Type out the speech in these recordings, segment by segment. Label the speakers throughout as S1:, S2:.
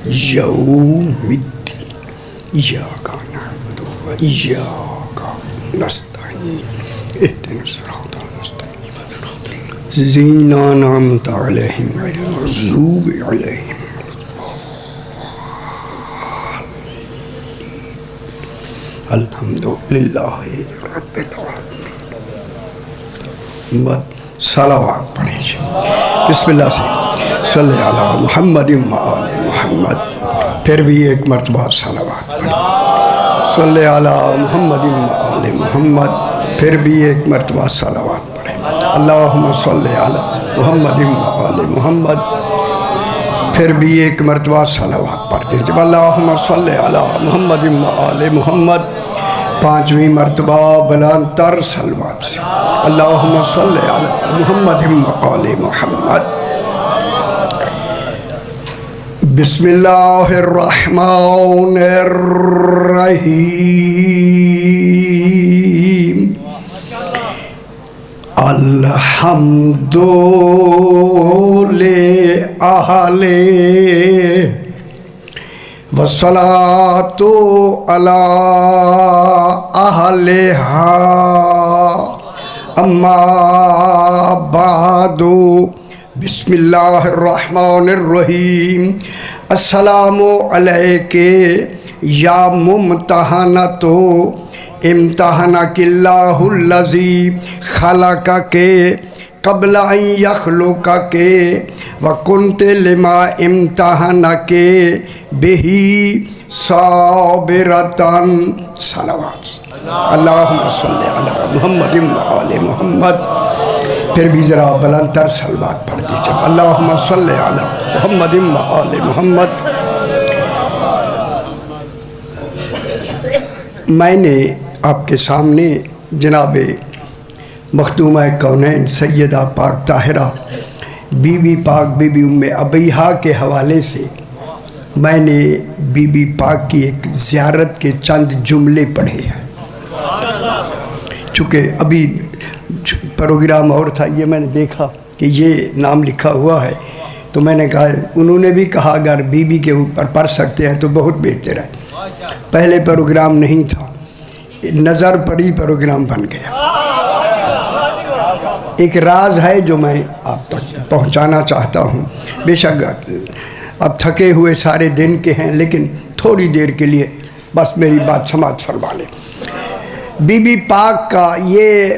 S1: یوم الدین ایاک نعبد و ایاک نستعین اهدنا الصراط المستقیم الذین انعمت علیہم غیر المغضوب علیہم الحمدللہ رب العالمین۔ صلوات پڑھیں بسم اللہ سے صلی علی محمد و آل محمد، پھر بھی ایک مرتبہ صلوات پڑھیں صلی علی محمد و آل محمد، پھر بھی ایک مرتبہ صلوات پڑھیں اللہم صلی علی محمد و آل محمد، پھر بھی ایک مرتبہ صلوات پڑھتے ہیں جب اللہم صلی علی محمد و آل محمد، پانچویں مرتبہ بلند تر صلوات سے اللہم صلی علی محمد و آل محمد۔ بسم اللہ الرحمن الرحیم، الحمد للہ والصلاة علی اہلہا اما بعد، بسم اللہ الرحمن الرحیم، السلام علیک یا ممتحنۃ امتحنک اللہ الذی خلقک قبل ان یخلقک وکنت لما امتحنک بہ صابرتاً۔ صلوات اللہم صلی علی محمد و آل محمد، پھر بھی ذرا بلند تر صلوات پڑھ دیجئے اللہم صلی علی محمد و آل محمد۔ میں نے آپ کے سامنے جناب مخدومہ کونین سیدہ پاک طاہرہ بی بی پاک بی بی ام ابیہا کے حوالے سے میں نے بی بی پاک کی ایک زیارت کے چند جملے پڑھے ہیں، چونکہ ابھی پروگرام اور تھا، یہ میں نے دیکھا کہ یہ نام لکھا ہوا ہے تو میں نے کہا، انہوں نے بھی کہا اگر بی بی کے اوپر پڑھ سکتے ہیں تو بہت بہتر ہے۔ پہلے پروگرام نہیں تھا، نظر پڑی پروگرام بن گیا۔ ایک راز ہے جو میں آپ تک پہنچانا چاہتا ہوں، بے شک اب تھکے ہوئے سارے دن کے ہیں لیکن تھوڑی دیر کے لیے بس میری بات سماعت فرما لیں۔ بی بی پاک کا یہ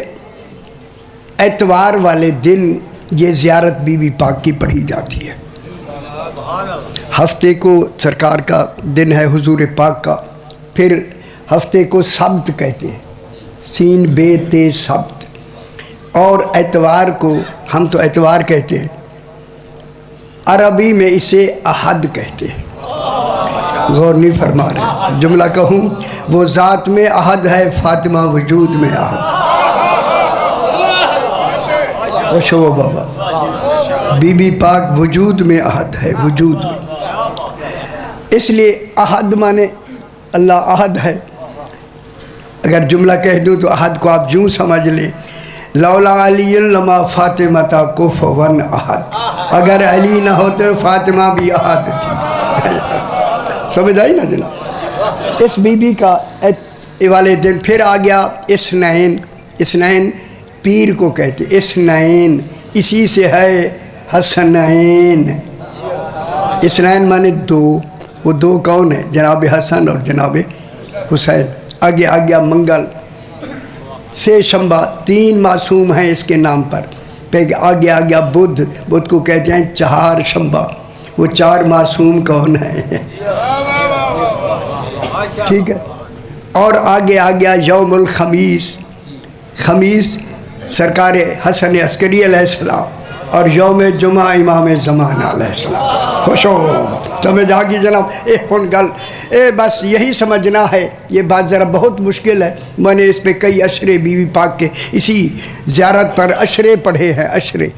S1: اتوار والے دن یہ زیارت بی بی پاک کی پڑھی جاتی ہے۔ ہفتے کو سرکار کا دن ہے حضور پاک کا، پھر ہفتے کو سبت کہتے ہیں، سین بے تے سبت، اور اتوار کو ہم تو اتوار کہتے ہیں، عربی میں اسے احد کہتے ہیں۔ غور نہیں فرما رہے، جملہ کہوں، وہ ذات میں احد ہے، فاطمہ وجود میں احد۔ خوشو بابا، بی بی پاک وجود میں احد ہے، وجود میں، اس لیے احد مانے اللہ احد ہے۔ اگر جملہ کہہ دوں تو احد کو آپ جوں سمجھ لیں، لولا علی لما فاطمہ کفوا احد، اگر علی نہ ہوتے فاطمہ بھی احد تھی۔ سمجھ آئی نا جناب؟ اس بی بی کا والے دن پھر آ گیا اثنین، اثنین پیر کو کہتے، اثنین اسی سے ہے حسنین، اثنین مانے دو، وہ دو کون ہیں؟ جناب حسن اور جناب حسین۔ آگے آ گیا منگل سے شمبا، تین معصوم ہیں اس کے نام پر۔ پھر آگے آ گیا بدھ، بدھ کو کہتے ہیں چہار شمبا، وہ چار معصوم کون ہیں؟ ٹھیک ہے، اور آگے آ گیا یوم الخمیس، خمیس سرکار حسن عسکری علیہ السلام، اور یوم جمعہ امام زمان علیہ السلام۔ خوش ہو، سمجھ آگی جناب؟ بس یہی سمجھنا ہے، یہ بات ذرا بہت مشکل ہے، میں نے اس پہ کئی اشرے بی بی پاک کے اسی زیارت پر اشرے پڑھے ہیں، اشرے۔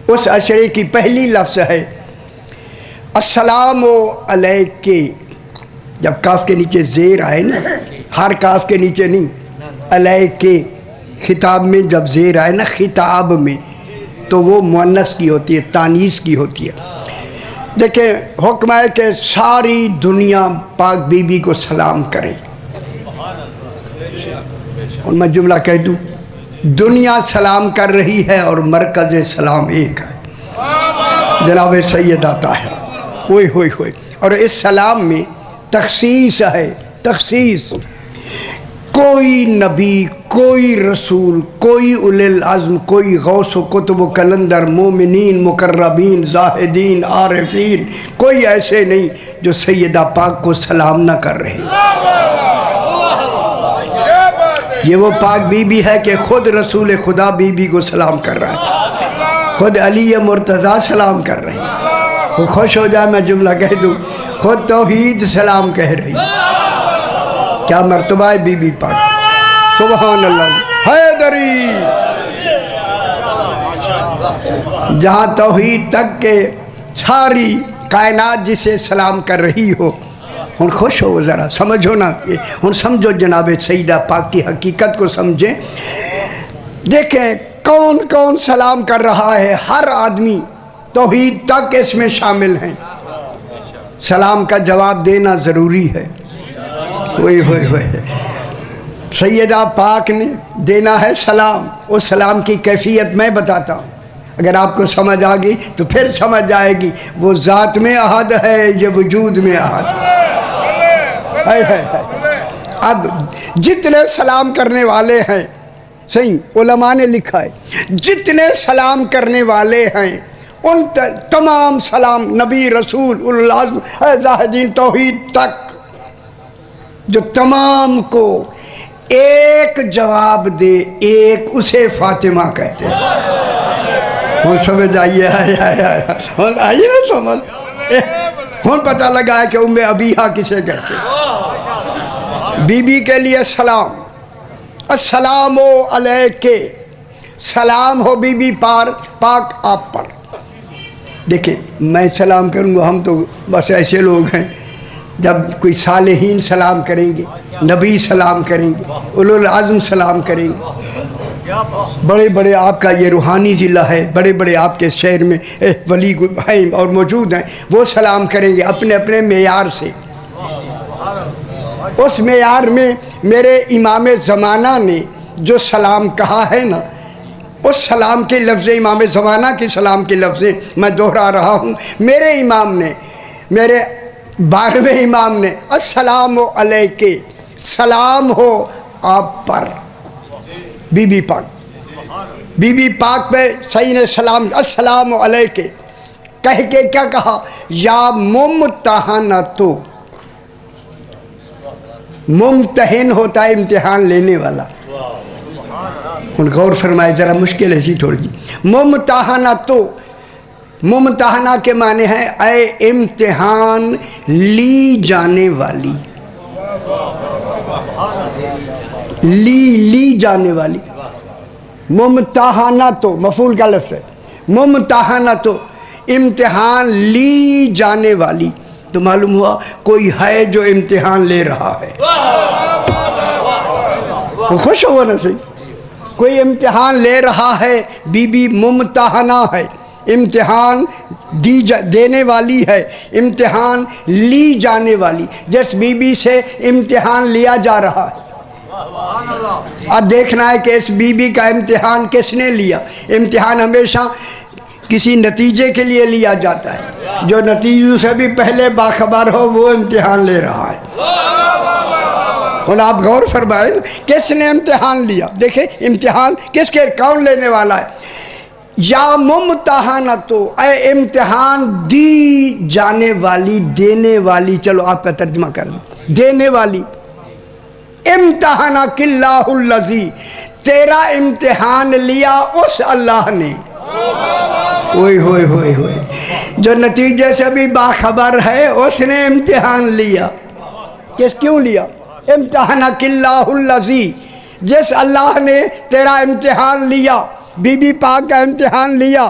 S1: اس اشرے کی پہلی لفظ ہے السلام علیک، جب کاف کے نیچے زیر آئے نا، ہر کاف کے نیچے نہیں، علیک خطاب میں جب زیر آئے نا خطاب میں، تو وہ مؤنث کی ہوتی ہے، تانیث کی ہوتی ہے۔ دیکھیں حکم ہے کہ ساری دنیا پاک بی بی کو سلام کرے. اور میں جملہ کہہ دوں، دنیا سلام کر رہی ہے اور مرکز سلام ایک ہے، جناب سیدہ طاہرہ. ہوئے ہوئے ہوئے. اور اس سلام میں تخصیص ہے، تخصیص. کوئی نبی، کوئی رسول، کوئی اولی العزم، کوئی غوث و کتب و کلندر، مومنین، مقربین، زاہدین، عارفین، کوئی ایسے نہیں جو سیدہ پاک کو سلام نہ کر رہے. یہ وہ پاک بی بی ہے کہ خود رسول خدا بی بی کو سلام کر رہا ہے، خود علی مرتضیٰ سلام کر رہے ہیں. وہ خوش ہو جائے میں جملہ کہہ دوں، خود توحید سلام کہہ رہی. کیا مرتبہ ہے بی بی پاک. سبحان اللہ. حیدری جہاں توحید تک کے ساری کائنات جسے سلام کر رہی ہو، ہن خوش ہو، ذرا سمجھو نا، ہن سمجھو جناب سیدہ پاک کی حقیقت کو سمجھیں. دیکھیں کون کون سلام کر رہا ہے، ہر آدمی توحید تک اس میں شامل ہیں. سلام کا جواب دینا ضروری ہے. ہوئے ہوئے ہوئے. سیدہ پاک نے دینا ہے سلام. اس سلام کی کیفیت میں بتاتا ہوں، اگر آپ کو سمجھ آ گئی تو پھر سمجھ جائے گی وہ ذات میں احد ہے، یہ وجود میں احد ہے. اب جتنے سلام کرنے والے ہیں، صحیح علماء نے لکھا ہے، جتنے سلام کرنے والے ہیں ان تمام سلام نبی، رسول، اولو العزم، زاہدین، توحید تک، جو تمام کو ایک جواب دے، ایک، اسے فاطمہ کہتے ہیں. وہ سمجھ آئیے، آئیے نا سمجھ. ہن پتہ لگا ہے کہ ام ابیہا کسے کہتے ہیں. بی بی کے لیے سلام. السلام علیکہ، سلام ہو بی بی پاک آپ پر. دیکھیں میں سلام کروں گا، ہم تو بس ایسے لوگ ہیں، جب کوئی صالحین سلام کریں گے، نبی سلام کریں گے، اولو العزم سلام کریں گے، بڑے بڑے آپ کا یہ روحانی ضلع ہے، بڑے بڑے آپ کے شہر میں ولی ہیں اور موجود ہیں، وہ سلام کریں گے اپنے اپنے معیار سے. اس معیار میں میرے امام زمانہ نے جو سلام کہا ہے نا، اس سلام کے لفظ، امام زمانہ کے سلام کے لفظ میں دہرا رہا ہوں. میرے امام نے، میرے 12ویں امام نے، السلام علیکہ، سلام ہو آپ پر. بی بی پاک، بی بی پاک پہ صحیح نے سلام، السلام علیکہ کہہ کے کیا کہا؟ یا ممتحنتو. ممتحن ہوتا ہے امتحان لینے والا. غور فرمائے ذرا، مشکل ایسی تھوڑی جی. ممتحنتو، ممتحنہ کے معنی ہے اے امتحان لی جانے والی. لی جانے والی. ممتحنہ تو مفعول کا لفظ ہے. ممتحنہ تو امتحان لی جانے والی. تو معلوم ہوا کوئی ہے جو امتحان لے رہا ہے. خوش ہوا نا صحیح. کوئی امتحان لے رہا ہے. بی بی ممتحنہ ہے، امتحان دینے والی ہے، امتحان لی جانے والی. جس بی بی سے امتحان لیا جا رہا ہے، اب دیکھنا ہے کہ اس بی بی کا امتحان کس نے لیا. امتحان ہمیشہ کسی نتیجے کے لیے لیا جاتا ہے. جو نتیجوں سے بھی پہلے باخبر ہو وہ امتحان لے رہا ہے. اور آپ غور فرمائیں کس نے امتحان لیا. دیکھیں امتحان کس کے، کون لینے والا ہے. یا ممتحنتو، اے امتحان دی جانے والی، دینے والی. چلو آپ کا ترجمہ کر دیں، دینے والی. امتحانک اللہ الذی، تیرا امتحان لیا اس اللہ نے. ہوئے ہوئے ہوئے ہوئے. جو نتیجے سے بھی باخبر ہے اس نے امتحان لیا. کیوں لیا؟ امتحانک اللہ الذی، جس اللہ نے تیرا امتحان لیا، بی بی پاک کا امتحان لیا.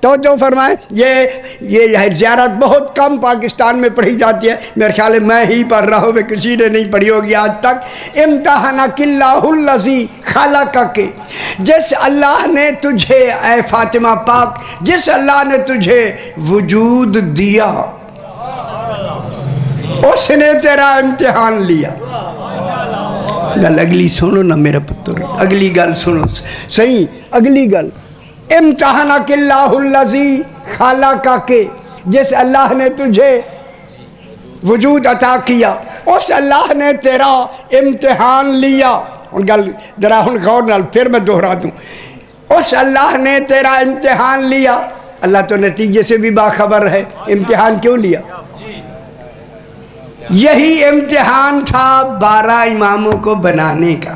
S1: توجہ فرمائیں، یہ زیارت بہت کم پاکستان میں پڑھی جاتی ہے، میرے خیال ہے میں ہی پڑھ رہا ہوں، میں کسی نے نہیں پڑھی ہوگی آج تک۔ امتحانک اللہ الذی خلقک، جس اللہ نے تجھے، اے فاطمہ پاک، جس اللہ نے تجھے وجود دیا اس نے تیرا امتحان لیا۔ گل اگلی سنو نا میرا پتر، اگلی گل سنو صحیح، اگلی گل، امتحانک اللہ الذی خلقک، جس اللہ نے تجھے وجود عطا کیا اس اللہ نے تیرا امتحان لیا۔ گل ذرا ہن غور نال پھر میں دہرا دوں، اس اللہ نے تیرا امتحان لیا۔ اللہ تو نتیجے سے بھی باخبر ہے، امتحان کیوں لیا؟ یہی امتحان تھا 12 اماموں کو بنانے کا۔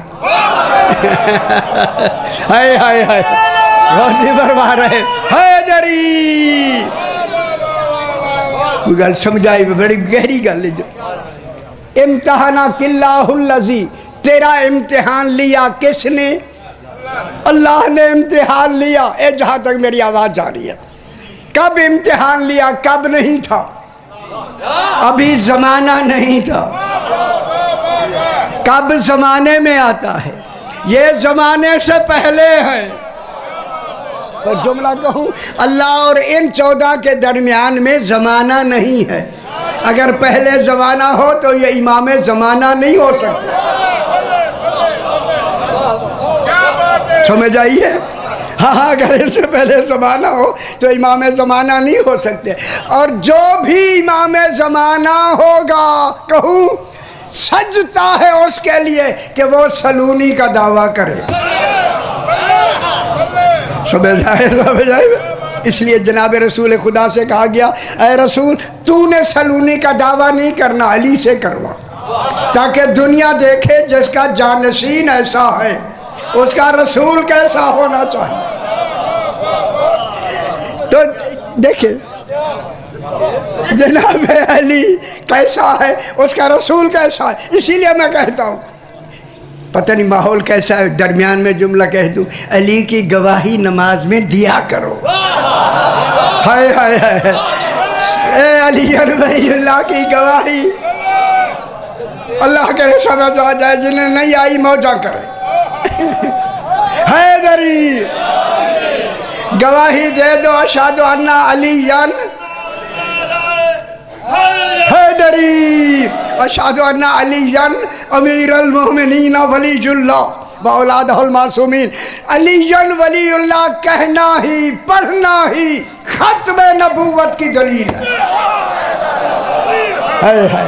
S1: ہائے ہائے ہائے، روٹی بروا رہے، حیدری کوئی گل سمجھائی، بڑی گہری گل ہے۔ جو امتحانک اللہ الذی، تیرا امتحان لیا کس نے؟ اللہ نے امتحان لیا۔ اے جہاں تک میری آواز جا رہی ہے، کب امتحان لیا؟ کب نہیں تھا؟ ابھی زمانہ نہیں تھا۔ کب زمانے میں آتا ہے؟ یہ زمانے سے پہلے ہے۔ تو جملہ کہوں، اللہ اور ان 14 کے درمیان میں زمانہ نہیں ہے۔ اگر پہلے زمانہ ہو تو یہ امام زمانہ نہیں ہو سکتا۔ سمجھ آئیے؟ ہاں، اگر اس سے پہلے زمانہ ہو تو امام زمانہ نہیں ہو سکتے۔ اور جو بھی امام زمانہ ہوگا، کہوں، سجتا ہے اس کے لیے کہ وہ سلونی کا دعویٰ کرے۔ سمجھ آئے؟ اس لیے جناب رسول خدا سے کہا گیا، اے رسول تو نے سلونی کا دعویٰ نہیں کرنا، علی سے کروا، تاکہ دنیا دیکھے جس کا جانشین ایسا ہے اس کا رسول کیسا ہونا چاہیے۔ تو دیکھیں جناب علی کیسا ہے، اس کا رسول کیسا ہے۔ اسی لیے میں کہتا ہوں، پتہ نہیں ماحول کیسا ہے، درمیان میں جملہ کہہ دوں، علی کی گواہی نماز میں دیا کرو۔ ہائے ہائے ہائے، اے علی ولی اللہ کی گواہی اللہ کرے سمجھ آ جائے، جنہیں نہیں آئی موجہ کرے۔ حیدری گواہی دے دو، اشہد ان علی حیدری، اشہد ان علی امیر المومنین ولی اللہ و اولادہ المعصومین۔ علی ولی اللہ کہنا ہی پڑھنا ہی ختم نبوت کی دلیل ہے۔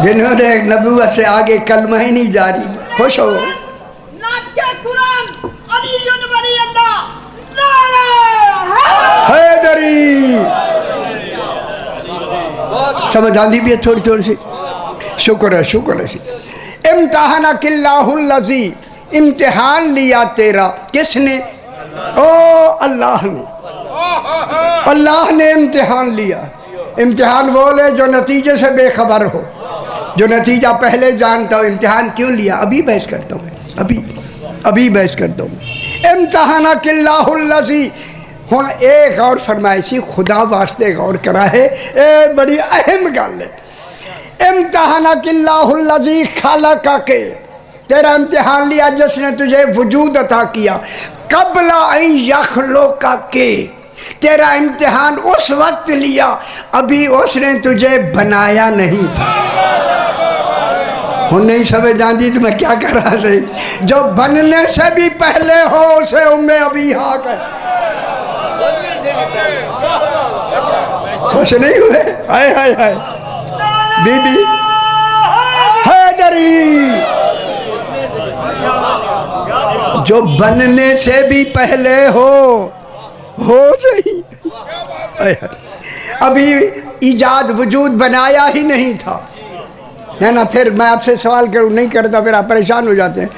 S1: جنہوں نے نبوت سے آگے کلمہ ہی نہیں جاری، خوش ہو۔ حیدری سمجھ آندھی بھی ہے تھوڑی تھوڑی سی، شکر ہے شکر ہے۔ امتحانک اللہ الذی، امتحان لیا تیرا کس نے؟ او اللہ نے، اللہ نے امتحان لیا۔ امتحان وہ لے جو نتیجے سے بے خبر ہو، جو نتیجہ پہلے جانتا ہو۔ امتحان کیوں لیا؟ ابھی بحث کرتا ہوں، ابھی بحث کرتا ہوں۔ امتحانک اللہ الذی، ہوں ایک غور فرمائشی، خدا واسطے غور کرا ہے، اے بڑی اہم گل ہے۔ امتحانک اللہ الذی خلقک، تیرا امتحان لیا جس نے تجھے وجود عطا کیا۔ قبل ان یخلقک، تیرا امتحان اس وقت لیا ابھی اس نے تجھے بنایا نہیں تھا۔ ہوں نہیں سمجھ آندی تو میں کیا کر رہا تھا؟ جو بننے سے بھی پہلے ہو اسے ابھی حق ہے۔ خوش نہیں ہوئے؟ ہائے ہائے ہائے، بی بی حیدری، جو بننے سے بھی پہلے ہو رہی، ابھی ایجاد وجود بنایا ہی نہیں تھا، ہے نا؟ پھر میں آپ سے سوال کروں، نہیں کرتا پھر آپ پریشان ہو جاتے ہیں۔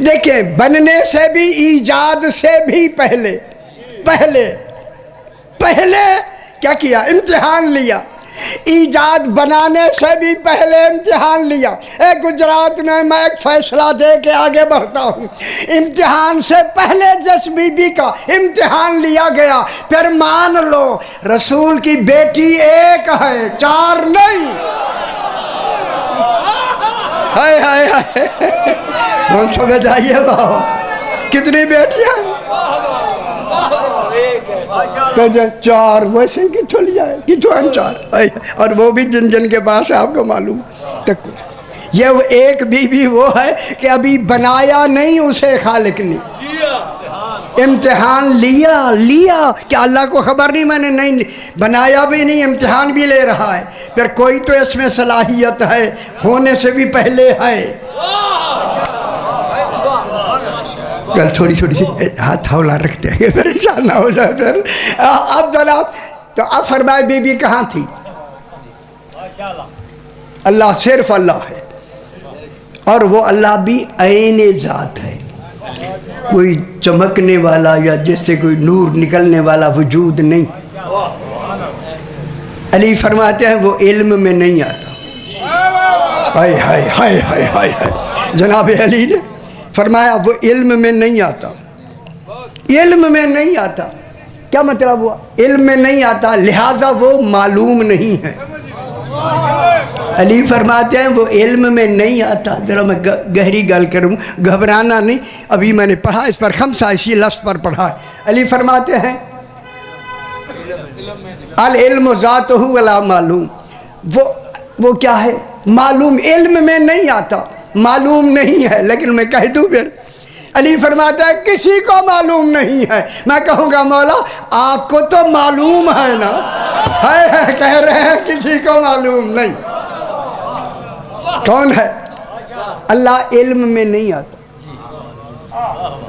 S1: دیکھیں، بننے سے بھی، ایجاد سے بھی پہلے کیا کیا؟ امتحان لیا۔ ایجاد بنانے سے بھی پہلے امتحان لیا۔ گجرات میں میں ایک فیصلہ دے کے آگے بڑھتا ہوں، امتحان سے پہلے جس بی بی کا امتحان لیا گیا، پھر مان لو رسول کی بیٹی ایک ہے، 4 نہیں۔ ہائے ہائے ہائے، ہم سمجھ آئیے بابا کتنی بیٹیاں؟ تو 4 ویسے کتوں لیا ہے، کتوں ہیں 4؟ اور وہ بھی جن جن کے پاس ہے آپ کو معلوم تک۔ یہ وہ ایک بی بی وہ ہے کہ ابھی بنایا نہیں اسے خالق نے، امتحان لیا کہ اللہ کو خبر نہیں، میں نے نہیں بنایا بھی نہیں، امتحان بھی لے رہا ہے، پھر کوئی تو اس میں صلاحیت ہے، ہونے سے بھی پہلے ہے۔ کل تھوڑی سی ہاتھ ہولا رکھتے ہیں پریشان نہ ہو جائے پھر۔ اب جناب تو اب فرمائے بی بی کہاں تھی؟ اللہ صرف اللہ ہے، اور وہ اللہ بھی عین ذات ہے، کوئی چمکنے والا یا جس سے کوئی نور نکلنے والا وجود نہیں۔ علی فرماتے ہیں وہ علم میں نہیں آتا۔ ہائے ہائے ہائے ہائے ہائے ہائے، جناب علی نے فرمایا وہ علم میں نہیں آتا، علم میں نہیں آتا۔ کیا مطلب ہوا؟ علم میں نہیں آتا، لہٰذا وہ معلوم نہیں ہے۔ علی فرماتے ہیں وہ علم میں نہیں آتا۔ ذرا میں گہری گل کروں، گھبرانا نہیں، ابھی میں نے پڑھا اس پر، خمسہ اسی لفظ پر پڑھا ہے۔ علی فرماتے ہیں العلم ذاتہ ولا معلوم، وہ کیا ہے؟ معلوم، علم میں نہیں آتا، معلوم نہیں ہے۔ لیکن میں کہہ دوں پھر، علی فرماتا ہے کسی کو معلوم نہیں ہے۔ میں کہوں گا مولا آپ کو تو معلوم ہے نا، ہے کہہ رہے ہیں کسی کو معلوم نہیں۔ کون ہے؟ اللہ علم میں نہیں آتا،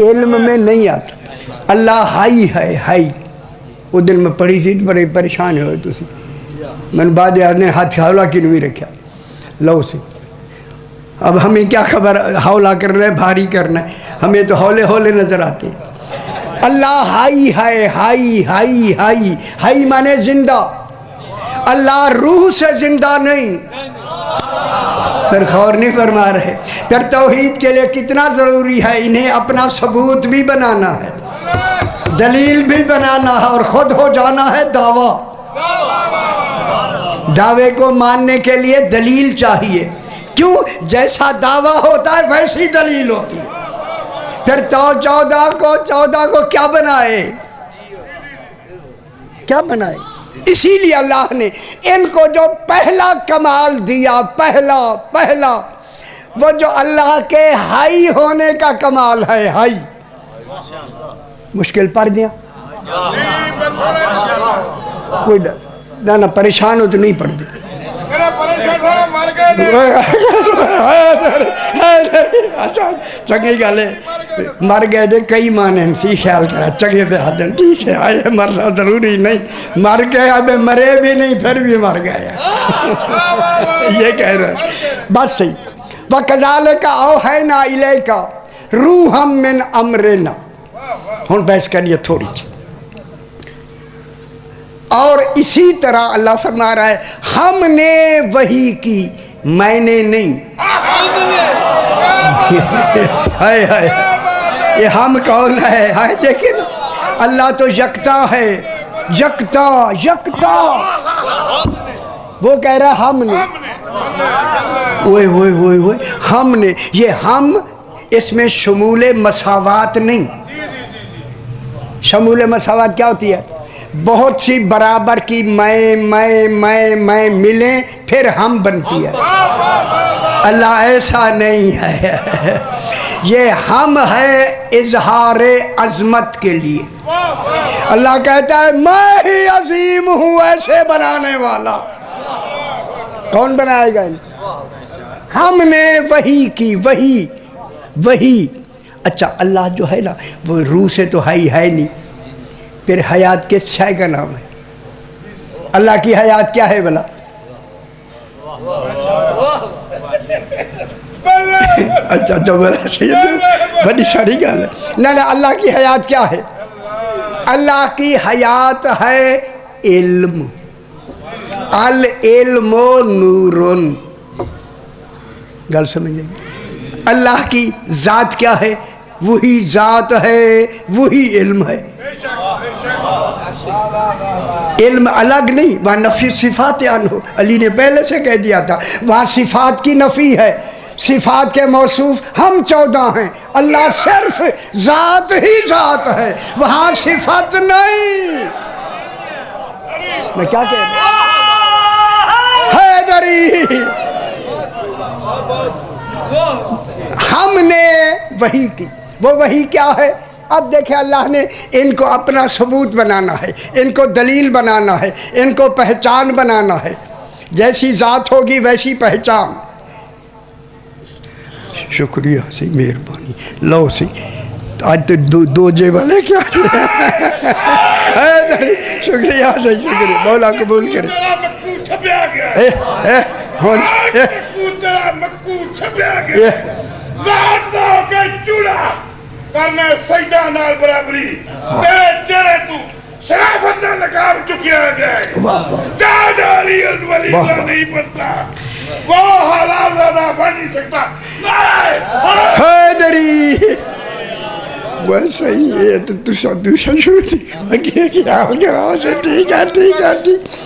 S1: علم میں نہیں آتا۔ اللہ ہائی ہے، ہائی۔ وہ دل میں پڑھی سی بڑے پریشان ہوئے تسی، میں نے بعد نے ہاتھ حوالہ کی نہیں رکھا لو سے۔ اب ہمیں کیا خبر حوالہ کرنا ہے، بھاری کرنا ہے، ہمیں تو ہولے ہولے نظر آتے ہیں۔ اللہ ہائی ہے، ہائی ہائی ہائی، ہائی مانے زندہ، اللہ روح سے زندہ نہیں۔ پھر غور نہیں فرما رہے۔ پھر توحید کے لیے کتنا ضروری ہے، انہیں اپنا ثبوت بھی بنانا ہے، دلیل بھی بنانا ہے، اور خود ہو جانا ہے دعویٰ۔ دعوے کو ماننے کے لیے دلیل چاہیے، کیوں؟ جیسا دعویٰ ہوتا ہے ویسی دلیل ہوتی ہے۔ پھر تو 14 کو کیا بنائے، کیا بنائے؟ اسی لیے اللہ نے ان کو جو پہلا کمال دیا، پہلا وہ جو اللہ کے ہائی ہونے کا کمال ہے، ہائی۔ مشکل پڑ دیا کوئی نہ پریشان ہو تو نہیں پڑ دیا۔ اچھا چنگی گل ہے، مر گئے دے کئی مانے سی خیال کرا چنگے پہ ہاتھ دیں، ٹھیک ہے آئے مرنا ضروری نہیں، مر گئے اب مرے بھی نہیں پھر بھی مر گئے، یہ کہہ رہے ہیں بس صحیح۔ وَكَذَلِكَ أَوْحَيْنَا إِلَيْكَ رُوحًا مِّنْ أَمْرِنَا۔ ہوں بحث کریے تھوڑی سی۔ اور اسی طرح اللہ فرما رہا ہے ہم نے وحی کی، میں نے نہیں۔ ہائے ہائے، یہ ہم کون ہے؟ ہائے دیکھیں اللہ تو یکتا ہے، یکتا وہ کہہ رہا ہے ہم نے، اوئے ہم نے۔ یہ ہم اس میں شمول مساوات نہیں۔ شمول مساوات کیا ہوتی ہے؟ بہت سی برابر کی میں ملیں پھر ہم بنتی ہے۔ اللہ ایسا نہیں ہے، یہ ہم ہے اظہار عظمت کے لیے۔ اللہ کہتا ہے میں ہی عظیم ہوں، ایسے بنانے والا کون بنائے گا؟ ہم نے وحی کی، وحی۔ اچھا اللہ جو ہے نا وہ روح سے تو ہے نہیں، پھر حیات کس شے کا نام ہے؟ اللہ کی حیات کیا ہے بلا؟ اچھا بڑی ساری گل ہے۔ نہ اللہ کی حیات کیا ہے؟ اللہ کی حیات ہے علم۔ العلم نورن. گل سمجھیں گے؟ اللہ کی ذات کیا ہے؟ وہی ذات ہے، وہی علم ہے. علم الگ نہیں، وہاں نفی صفات عنہ. علی نے پہلے سے کہہ دیا تھا وہاں صفات کی نفی ہے. صفات کے موصوف ہم 14 ہیں، اللہ صرف ذات ہی ذات ہے، وہاں صفت نہیں. میں کیا کہہ رہا ہوں؟ حیدری ہم نے وحی کی. وہ وحی کیا ہے؟ اب دیکھیں اللہ نے ان کو اپنا ثبوت بنانا ہے، ان کو دلیل بنانا ہے، ان کو پہچان بنانا ہے. جیسی ذات ہوگی ویسی پہچان. شکریہ سی، مہربانی. لو سی آج تو دو جے والے کیا شکریہ سے شکریہ. مولا قبول کرے.
S2: کرنا سجدہ نال برابری تیرے چہرے تو شرافت کا نقاب چکیا گیا ہے. ڈاڈا علی الولی نہیں پڑتا، وہ حلال زیادہ بن نہیں سکتا.
S1: حیدری بس صحیح ہے. تو دوسرا شروع کیا ہو گیا؟ ٹھیک ہے ٹھیک ہے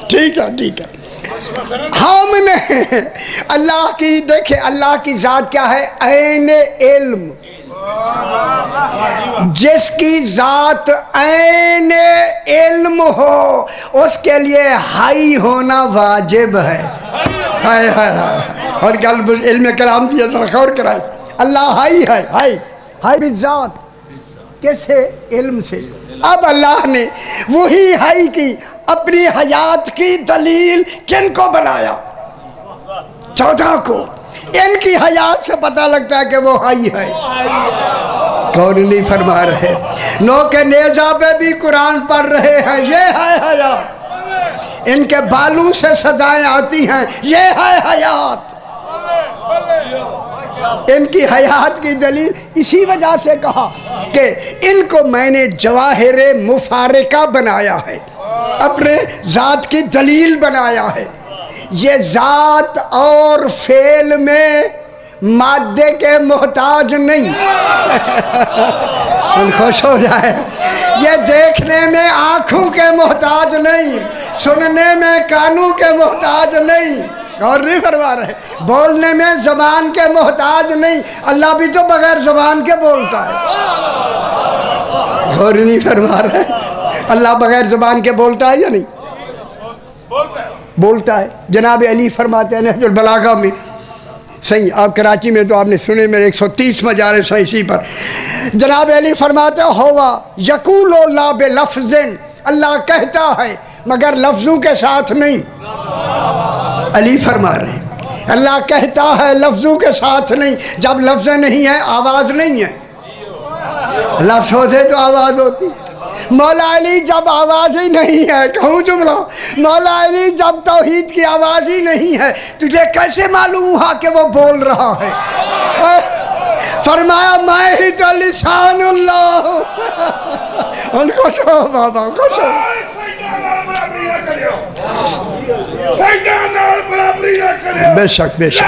S1: ٹھیک ہے ٹھیک ہے. ہم نے اللہ کی دیکھیں اللہ کی ذات کیا ہے؟ عین علم. جس کی ذات عین علم ہو اس کے لیے حی ہونا واجب ہے. اور علم کلام دیا ذرا غور کرائیں. اللہ حی ہے، حی بالذات. کس سے؟ علم سے. اب اللہ نے وہی حی کی اپنی حیات کی دلیل کن کو بنایا؟ 14 کو. ان کی حیات سے پتہ لگتا ہے کہ وہ حی ہے. کون نہیں فرما رہے؟ نو کے نیزہ پہ بھی قرآن پڑھ رہے ہیں، یہ ہے حیات. ان کے بالوں سے صدائیں آتی ہیں، یہ ہے حیات. ان کی حیات کی دلیل اسی وجہ سے کہا کہ ان کو میں نے جواہر مفارقہ بنایا ہے، اپنے ذات کی دلیل بنایا ہے. یہ ذات اور فعل میں مادے کے محتاج نہیں. خوش ہو جائے. یہ دیکھنے میں آنکھوں کے محتاج نہیں، سننے میں کانوں کے محتاج نہیں. غور نہیں فرما رہے؟ بولنے میں زبان کے محتاج نہیں. اللہ بھی تو بغیر زبان کے بولتا ہے. غور نہیں فرما رہے؟ اللہ بغیر زبان کے بولتا ہے یا نہیں؟ بولتا ہے. جناب علی فرماتے ہیں نہج البلاغہ میں، صحیح آپ کراچی میں تو آپ نے سنے، میرے 130 مجالس ہیں اسی پر. جناب علی فرماتے ہوا یقول لا بلفظ، اللہ کہتا ہے مگر لفظوں کے ساتھ نہیں. علی فرما رہے ہیں اللہ کہتا ہے لفظوں کے ساتھ نہیں. جب لفظ نہیں ہے آواز نہیں ہے. لفظ ہوتے تو آواز ہوتی. مولا علی جب آواز ہی نہیں ہے، کہوں جملہ، مولا علی جب توحید کی آواز ہی نہیں ہے، تجھے کیسے معلوم ہوا کہ وہ بول رہا ہے؟ فرمایا میں ہی تو لسان اللہ ہوں. ان کو شو بابا کو شو. بے شک بے شک.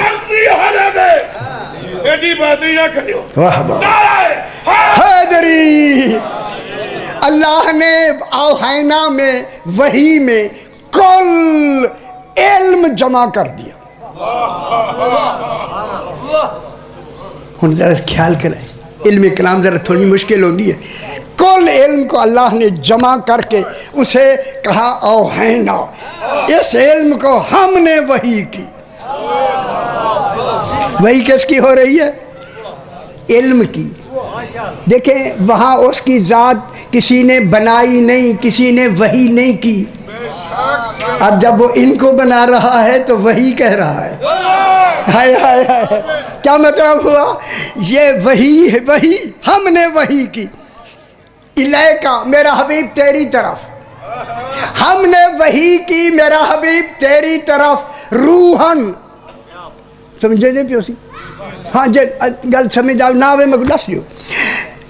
S1: واہ واہ. حیدری اللہ نے اوحینا میں وحی میں کل علم جمع کر دیا. ہن ذرا خیال کریں، علم کلام ذرا تھوڑی مشکل ہوتی ہے. کل علم کو اللہ نے جمع کر کے اسے کہا اوحینا. اس علم کو ہم نے وحی کی. وحی کس کی ہو رہی ہے؟ علم کی. دیکھیں وہاں اس کی ذات کسی نے بنائی نہیں، کسی نے وحی نہیں کی. اب جب وہ ان کو بنا رہا ہے تو وحی کہہ رہا ہے. ہائے ہائے ہائے، کیا مطلب ہوا؟ یہ وحی ہے، وحی ہم نے وحی کی. الیکا میرا حبیب تیری طرف، ہم نے وحی کی میرا حبیب تیری طرف. روحن سمجھے جی پیوسی؟ ہاں جی گل سمجھ آؤ نہ میں دس دیو.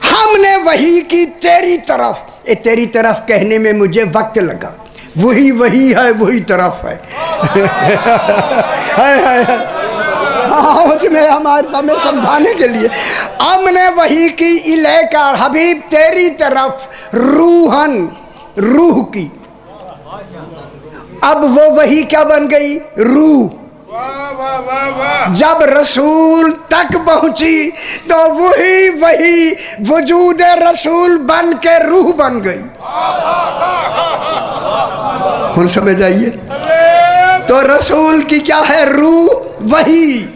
S1: ہم نے وحی کی تیری طرف. تیری طرف کہنے میں مجھے وقت لگا. وہی وہی ہے وہی طرف ہے اس میں ہمیں سمجھانے کے لیے ہم نے وہی کی الیکا حبیب تیری طرف روحن روح کی. اب وہ وہی کیا بن گئی؟ روح. جب رسول تک پہنچی تو وہی وجود رسول بن کے روح بن گئی. ہن سمجھ آئیے. تو رسول کی کیا ہے؟ روح وہی.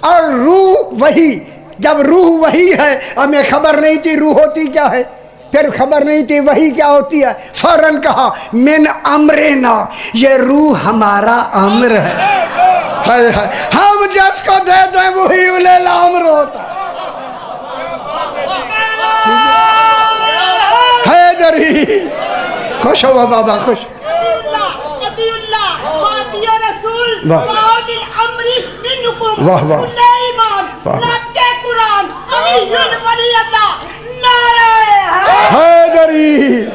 S1: اور روح وہی. جب روح وہی ہے ہمیں خبر نہیں تھی روح ہوتی کیا ہے، پھر خبر نہیں تھی وہی کیا ہوتی ہے، فوراً کہا من امرنا، یہ روح ہمارا امر ہے. ہم جس کو دے دیں وہی اولے الامر ہوتا ہے. دری خوش ہوا بابا، خوش. واہ واہ واہ. حیدری.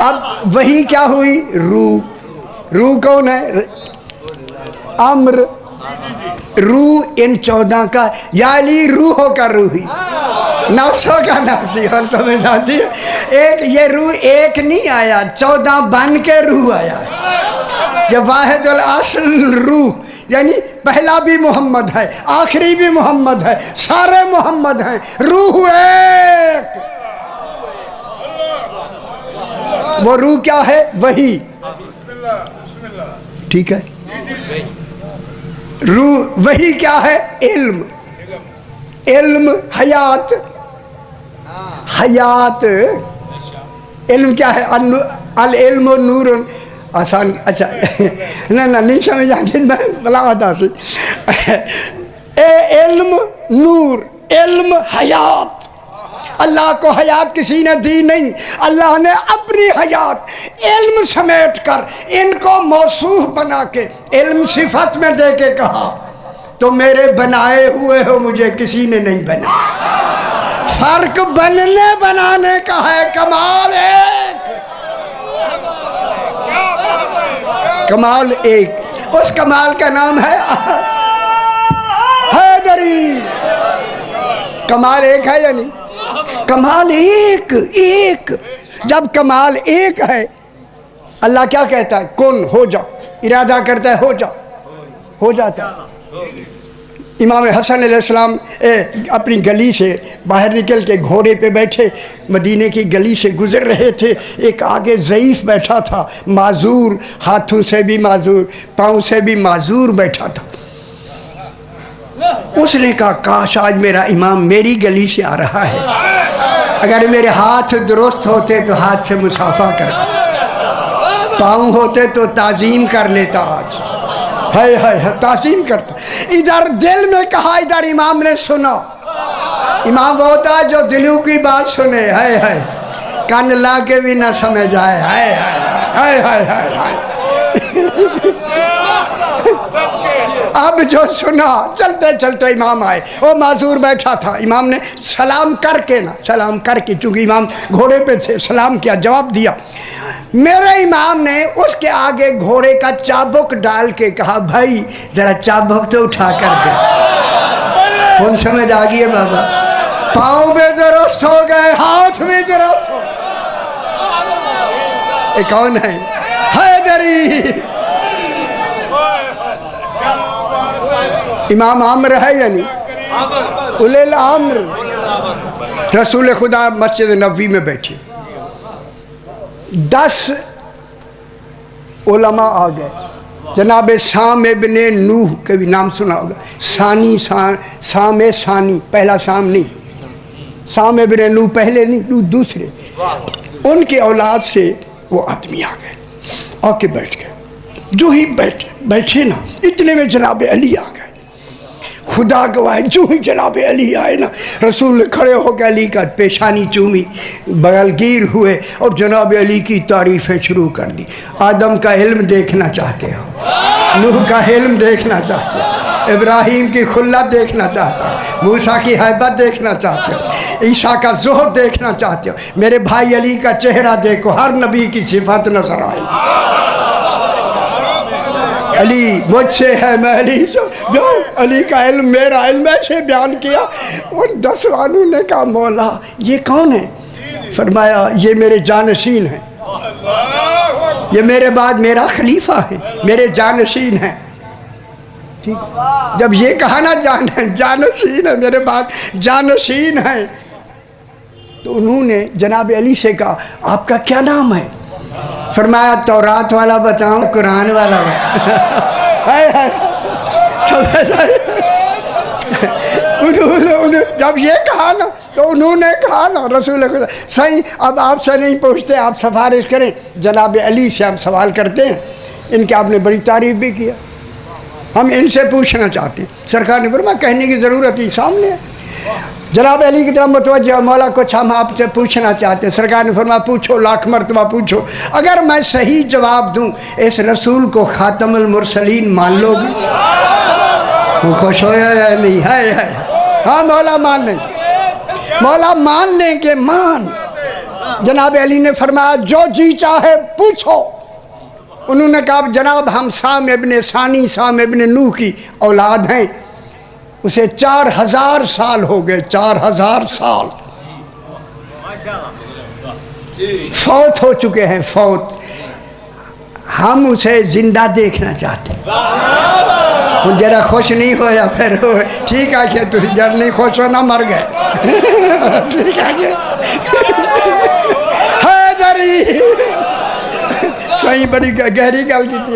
S1: اب وہی کیا ہوئی؟ روح. روح کون ہے؟ امر. روح ان 14 کا یا علی روحوں کا روحی، نفسوں کا نفسی. ہم سمجھ آتی ہے. ایک یہ روح ایک نہیں آیا، 14 بن کے روح آیا. یہ واحد الاصل روح، یعنی پہلا بھی محمد ہے، آخری بھی محمد ہے، سارے محمد ہیں. روح ایک. وہ روح کیا ہے؟ وہی. ٹھیک ہے. روح وہی کیا ہے؟ علم. علم حیات. حیات. علم کیا ہے؟ العلم نور. آسان. اچھا نہیں سمجھ آتی میں بلاغت حاصل. علم نور، علم حیات. اللہ کو حیات کسی نے دی نہیں، اللہ نے اپنی حیات علم سمیٹ کر ان کو موصوف بنا کے علم صفت میں دے کے کہا تو میرے بنائے ہوئے ہو، مجھے کسی نے نہیں بنا. فرق بننے بنانے کا ہے. کمال ایک. کمال ایک. اس کمال کا نام ہے حیدری. کمال ایک ہے یا نہیں؟ کمال ایک. ایک. جب کمال ایک ہے اللہ کیا کہتا ہے؟ کن ہو جاؤ. ارادہ کرتا ہے ہو جاؤ، ہو جاتا ہے. امام حسن علیہ السلام اپنی گلی سے باہر نکل کے گھوڑے پہ بیٹھے مدینے کی گلی سے گزر رہے تھے. ایک آگے ضعیف بیٹھا تھا، معذور، ہاتھوں سے بھی معذور، پاؤں سے بھی معذور بیٹھا تھا. اس نے کہا کاش آج میرا امام میری گلی سے آ رہا ہے، اگر میرے ہاتھ درست ہوتے تو ہاتھ سے مصافحہ کرتا، پاؤں ہوتے تو تعظیم کر لیتا. آج ہے تعظیم کرتا. ادھر دل میں کہا، ادھر امام نے سنا. امام وہ ہوتا ہے جو دلوں کی بات سنے، ہے کان لا کے بھی نہ سمجھ آئے. اب جو سنا چلتے چلتے امام آئے. وہ معذور بیٹھا تھا. امام نے سلام کر کے چونکہ امام گھوڑے پہ تھے سلام کیا، جواب دیا. میرے امام نے اس کے آگے گھوڑے کا چابک ڈال کے کہا بھائی ذرا چابک تو اٹھا کر دے. کون سمجھ آ گئی ہے بابا؟ پاؤں بھی درست ہو گئے، ہاتھ بھی درست ہو گئے. یہ کون ہے؟ حیدری. امام عامر ہے یا نہیں؟ اولے الامر. رسول خدا مسجد نبوی میں بیٹھے، 10 علماء آ گئے. جناب سام ابن نوح کے بھی نام سنا ہوگا. سام ثانی، پہلا سام نہیں، سام ابن نوح پہلے نہیں، نوح دوسرے. ان کی اولاد سے وہ آدمی آ گئے، آ کے بیٹھ گئے. جو ہی بیٹھے نا اتنے میں جناب علی آ گئے. خدا گواہ جو ہی جناب علی آئے نا رسول نے کھڑے ہو کے علی کا پیشانی چومی، بغل گیر ہوئے اور جناب علی کی تعریفیں شروع کر دی. آدم کا علم دیکھنا چاہتے ہو، نوح کا علم دیکھنا چاہتے ہو، ابراہیم کی خلت دیکھنا چاہتے ہو، موسیٰ کی ہیبت دیکھنا چاہتے ہو، عیسیٰ کا زہد دیکھنا چاہتے ہو، میرے بھائی علی کا چہرہ دیکھو، ہر نبی کی صفت نظر آئی۔ علی مجھ سے ہے، میں علی سے، جو علی کا علم میرا علم ایسے بیان کیا۔ اور 10 والوں نے کہا مولا یہ کون ہے؟ فرمایا یہ میرے جانشین ہیں، یہ میرے بعد میرا خلیفہ ہے، میرے جانشین ہیں۔ جب یہ کہا نا جانشین ہے، میرے بعد جانشین ہیں، تو انہوں نے جناب علی سے کہا آپ کا کیا نام ہے؟ فرمایا تورات والا بتاؤں قرآن والا جب یہ کہا نا تو انہوں نے کہا نا رسول خدا صحیح، اب آپ سے نہیں پوچھتے، آپ سفارش کریں، جناب علی سے ہم سوال کرتے ہیں، ان کی آپ نے بڑی تعریف بھی کیا، ہم ان سے پوچھنا چاہتے ہیں۔ سرکار نے فرمایا کہنے کی ضرورت ہی سامنے ہے۔ جناب علی کی طرف متوجہ، مولا کچھ ہم آپ سے پوچھنا چاہتے ہیں۔ سرکار نے فرمایا پوچھو، لاکھ مرتبہ پوچھو، اگر میں صحیح جواب دوں اس رسول کو خاتم المرسلین مان لو گے؟ وہ خوش ہویا یا نہیں؟ ہے ہاں مولا مان لیں گے، مولا مان لیں گے، مان۔ جناب علی نے فرمایا جو جی چاہے پوچھو۔ انہوں نے کہا جناب ہم سام ابن ثانی، سام ابن نوح کی اولاد ہیں، اسے 4000 سال ہو گئے، 4000 سال فوت ہو چکے ہیں، فوت۔ ہم اسے زندہ دیکھنا چاہتے ہیں۔ ان جرا خوش نہیں ہویا، پھر ٹھیک ہے کہ تھی جر نہیں خوش ہو نہ مر گئے، ٹھیک ہے کہ حیدری صحیح بڑی گہری گل کی تھی۔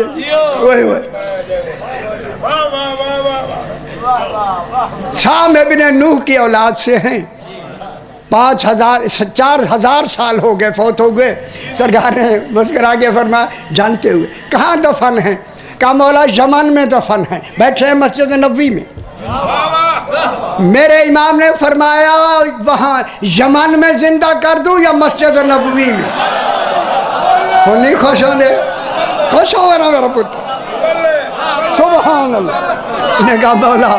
S1: سام ابن نوح کی اولاد سے ہیں، 4000 سال ہو گئے، فوت ہو گئے۔ سرکار نے مسکرا کے فرمایا جانتے ہوئے کہاں دفن ہیں؟ کہا مولا یمن میں دفن ہیں، بیٹھے ہیں مسجد نبوی میں۔ میرے امام نے فرمایا وہاں یمن میں زندہ کر دوں یا مسجد نبوی میں؟ وہ نہیں خوش ہونے، خوش ہو نا میرا پتر، سبحان اللہ۔ انہیں کہا مولا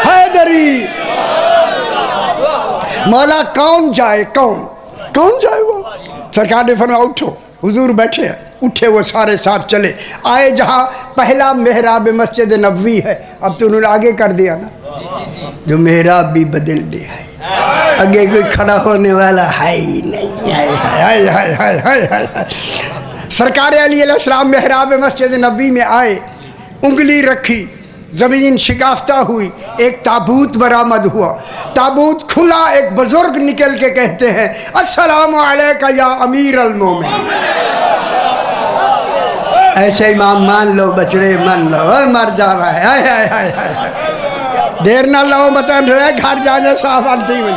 S1: حیدری، مولا کون جائے، کون جائے وہ؟ سرکار نے فرمایا اٹھو، حضور بیٹھے ہیں، اٹھے وہ سارے ساتھ چلے آئے جہاں پہلا محراب مسجد نبوی ہے۔ اب تو انہوں نے آگے کر دیا نا، جو محراب بھی بدل دیا ہے، آگے کوئی کھڑا ہونے والا ہے ہی نہیں۔ سرکار علیہ السلام محراب مسجد نبوی میں آئے، انگلی رکھی، زمین شکافتہ ہوئی، ایک تابوت برآمد ہوا، تابوت کھلا، ایک بزرگ نکل کے کہتے ہیں السلام علیکہ یا امیر المومنین۔ ایسے امام مان لو بچڑے، مان لو، مر جا رہا ہے، دیر نہ لو مطلب گھر جانے صاحب آنٹی ہوئی۔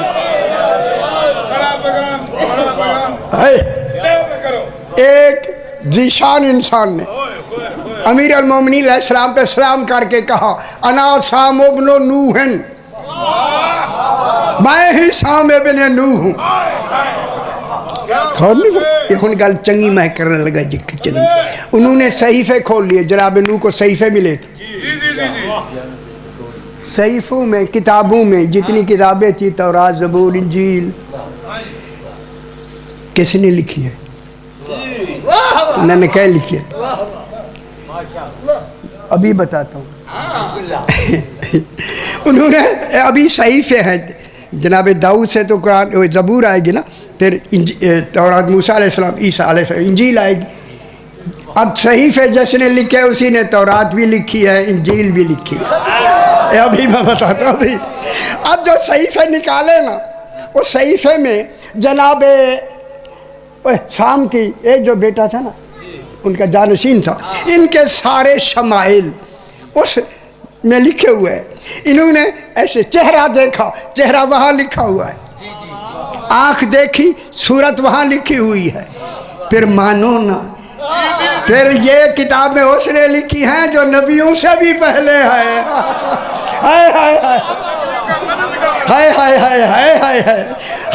S1: ایک ذیشان انسان نے امیر المومنین علیہ السلام پہ سلام کر کے کہا انا سام ابن نوح، میں ہی سام ابن نوح ہوں۔ ان گل چنگی میں کرنے لگا جی چنگی۔ انہوں نے صحیفے کھول لیے، جناب نوح کو صحیفے ملے تھے، صحیفوں میں، کتابوں میں جتنی کتابیں تھی، تورات، زبور، انجیل، کس نے لکھی ہے؟ انہوں نے کیا لکھی ہے؟ ابھی بتاتا ہوں۔ انہوں نے ابھی صحیفے ہیں، جناب داؤد سے تو قرآن زبور آئے گی نا، پھر تورات موسیٰ علیہ السلام، عیسیٰ علیہ السلام، انجیل آئے گی۔ اب صحیفے جس نے لکھے اسی نے تورات بھی لکھی ہے، انجیل بھی لکھی ہے۔ ابھی میں بتاتا ہوں۔ ابھی اب جو صحیفے نکالے نا، اس صحیفے میں جناب سام کی ایک جو بیٹا تھا نا، ان کا جانشین تھا، ان کے سارے شمائل اس میں لکھے ہوئے ہیں۔ انہوں نے ایسے چہرہ دیکھا، چہرہ وہاں لکھا ہوا ہے، آنکھ دیکھی، صورت وہاں لکھی ہوئی ہے، پھر مانو نا، پھر یہ کتابیں اس نے لکھی ہیں جو نبیوں سے بھی پہلے ہے۔ ہائے ہائے ہائے ہائے ہائے ہائے ہائے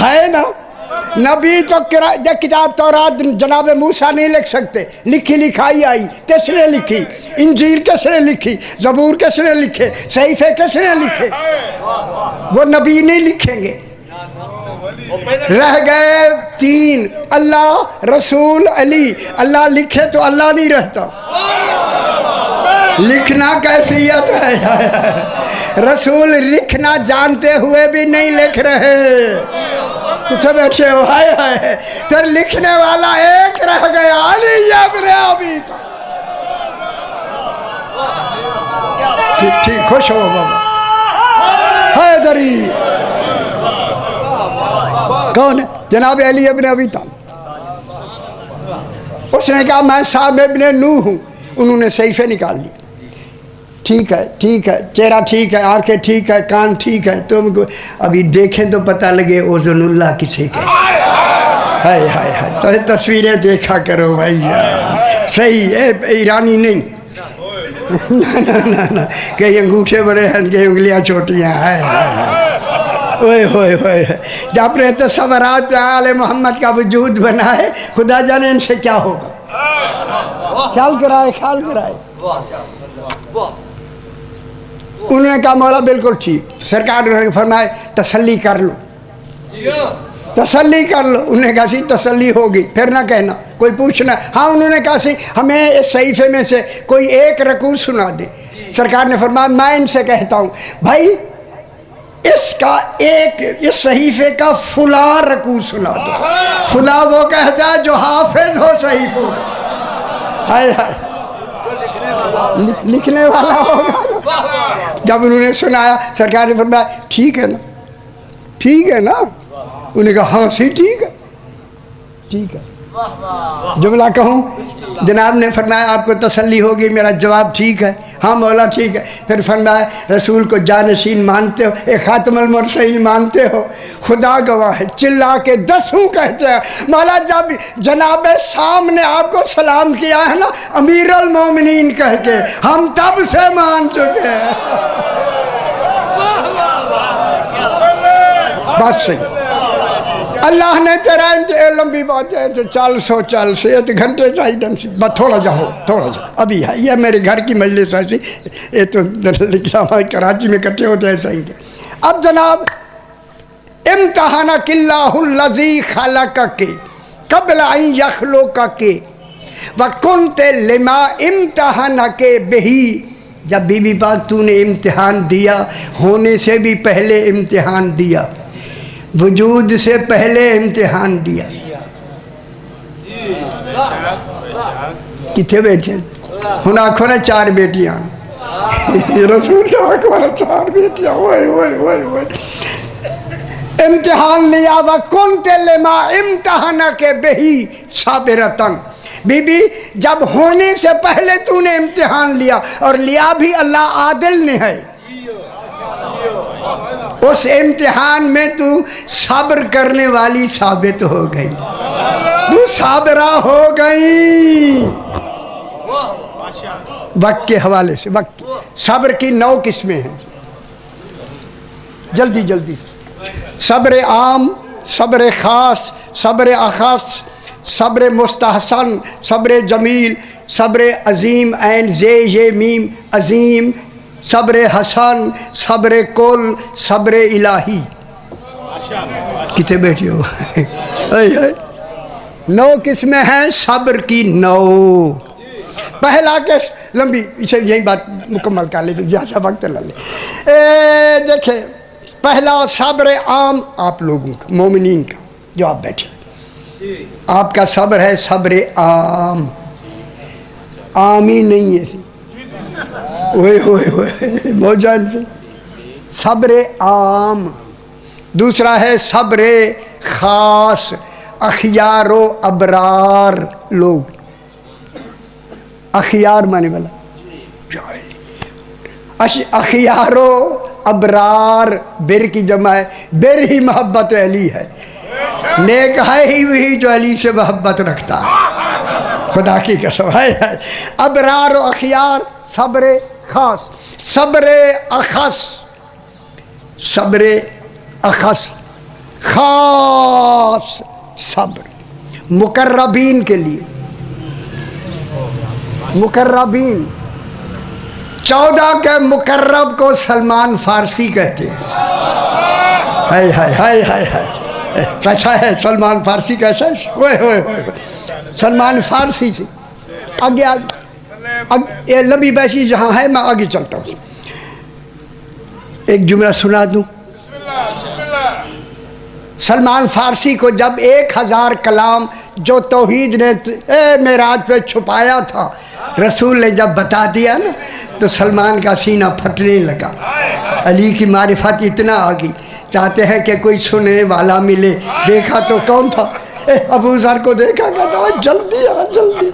S1: ہائے نا، نبی تو کتاب تورات جناب موسیٰ نہیں لکھ سکتے، لکھی لکھائی آئی، کس نے لکھی؟ انجیل کس نے لکھی؟ زبور کس نے لکھے؟ صحیفے کس نے لکھے؟ وہ نبی نہیں لکھیں گے۔ رہ گئے تین، اللہ، رسول، علی۔ اللہ لکھے تو اللہ نہیں رہتا، لکھنا کیفیت ہے۔ رسول لکھنا جانتے ہوئے بھی نہیں لکھ رہے، کچھ بیٹھے ہو، ہائے ہائے۔ پھر لکھنے والا ایک رہ گیا، علی ابن ابی طالب۔ ٹھیک، خوش ہو بابا۔ حیدری کون ہے؟ جناب علی ابن ابی طالب۔ اس نے کہا میں صاحب ابن نوح ہوں۔ انہوں نے صحیفے نکال لیے، ٹھیک ہے ٹھیک ہے، چہرہ ٹھیک ہے، آنکھیں ٹھیک ہے، کان ٹھیک ہے، تم کو ابھی دیکھیں تو پتہ لگے اوزن اللہ کسے کہتے ہیں۔ ہائے ہائے ہائے، تو تصویریں دیکھا کرو بھائی، صحیح ہے، ایرانی نہیں، نہ کہیں انگوٹھے بڑے ہیں، کہیں انگلیاں چھوٹیاں ہیں۔ اوئے ہوئے ہوئے، جب اپنے تصورات پہ آل محمد کا وجود بنا ہے، خدا جانے ان سے کیا ہوگا۔ خیال کرائے، خیال کرائے۔ انہوں نے کہا مولا بالکل ٹھیک۔ سرکار نے فرمایا تسلی کر لو، تسلی کر لو۔ انہوں نے کہا سی تسلی ہوگی، پھر نہ کہنا، کوئی پوچھنا۔ ہاں انہوں نے کہا سی ہمیں اس صحیفے میں سے کوئی ایک رکوع سنا دے۔ سرکار نے فرمایا میں ان سے کہتا ہوں بھائی اس کا ایک، اس صحیفے کا فلاں رکوع سنا دو۔ فلاں وہ کہتا ہے جو حافظ ہو صحیفوں کا، ہائے ہائے، لکھنے والا ہوگا۔ جب انہوں نے سنایا، سرکار نے فرمایا ٹھیک ہے نا، ٹھیک ہے نا۔ انہوں نے کہا ہاں سی ٹھیک ہے، ٹھیک ہے۔ جملہ کہوں؟ جناب نے فرمایا آپ کو تسلی ہوگی، میرا جواب ٹھیک ہے، ہاں مولا ٹھیک ہے۔ پھر فرمایا رسول کو جانشین مانتے ہو، ایک خاتم المرسلین مانتے ہو؟ خدا گواہ ہے چلا کے 10 کہتے ہیں مولا جب جناب سامنے آپ کو سلام کیا ہے نا امیر المومنین کہہ کے، ہم تب سے مان چکے ہیں۔ بس صحیح، اللہ نے تیرا لمبی بات ہے تو 440 ایک گھنٹے چاہیے، بس تھوڑا جاؤ، تھوڑا جاؤ، ابھی ہے یہ میرے گھر کی مجلس ایسی، یہ تو کراچی میں اکٹھے ہوتے ہیں صحیح۔ اب جناب امتحانک اللہ الذی خلقک قبل ان یخلقک وکنت لما امتحانک بہ۔ جب بی بی پاک تو نے امتحان دیا، ہونے سے بھی پہلے امتحان دیا، وجود سے پہلے امتحان دیا۔ کتنے بیٹھے ہن آنکھوں نے 4 بیٹیاں، رسول اللہ 4 بیٹیاں، ہوئے ہوئے ہوئے ہوئے امتحان لیا۔ وَكُنْتَ لِمَا امتحانَكَ بِهِ صَابِرَةً۔ بی بی جب ہونے سے پہلے تو نے امتحان لیا، اور لیا بھی اللہ عادل نے ہے، اس امتحان میں تو صبر کرنے والی ثابت ہو گئی، تو صابرہ ہو گئی۔ وقت کے حوالے سے، وقت صبر کی 9 قسمیں ہیں، جلدی جلدی۔ صبر عام، صبر خاص، صبر اخص، صبر مستحسن، صبر جمیل، صبر عظیم، عین زے یہ میم عظیم، صبر حسن، صبر کل، صبر الہی۔ کتنے بیٹھے ہو؟ 9 قسمیں ہیں صبر کی 9۔ پہلا کس لمبی، اسے یہی بات مکمل کر لے، زیادہ وقت نہ لے۔ دیکھیں پہلا صبر عام آپ لوگوں کا، مومنین کا، جو آپ بیٹھے، آپ کا صبر ہے صبر عام، عام ہی نہیں ہے، ہوئے ہوئے ہوئے بہت جان سے، صبر عام۔ دوسرا ہے صبر خاص، اخیار و ابرار لوگ، اخیار مانے والا، اخیار و ابرار، بر کی جمع ہے، بر ہی محبت علی ہے، نیک ہے ہی وہی جو علی سے محبت رکھتا ہے، خدا کی قسم ہے۔ ابرار و اخیار، صبر خاص، صبر اخص، صبر اخص، خاص صبر مقربین کے لیے، مقربین 14 کے مقرب کو سلمان فارسی کہتے ہیں۔ ہائے ہائے ہائے ہائے ہائے، کیسا ہے سلمان فارسی، کیسا ہے؟ ہوئے ہوئے ہوئے، سلمان فارسی سے آگے یہ لمبی بیسی جہاں ہے میں آگے چلتا ہوں۔ ایک جملہ سنا دوں۔ سلمان فارسی کو جب 1000 کلام جو توحید نے معراج پہ چھپایا تھا رسول نے جب بتا دیا نا تو سلمان کا سینہ پھٹنے لگا۔ علی کی معرفت اتنا آ گئی، چاہتے ہیں کہ کوئی سننے والا ملے۔ دیکھا تو کون تھا؟ ابو ذر کو دیکھا، کہتا جلدی آ جلدی۔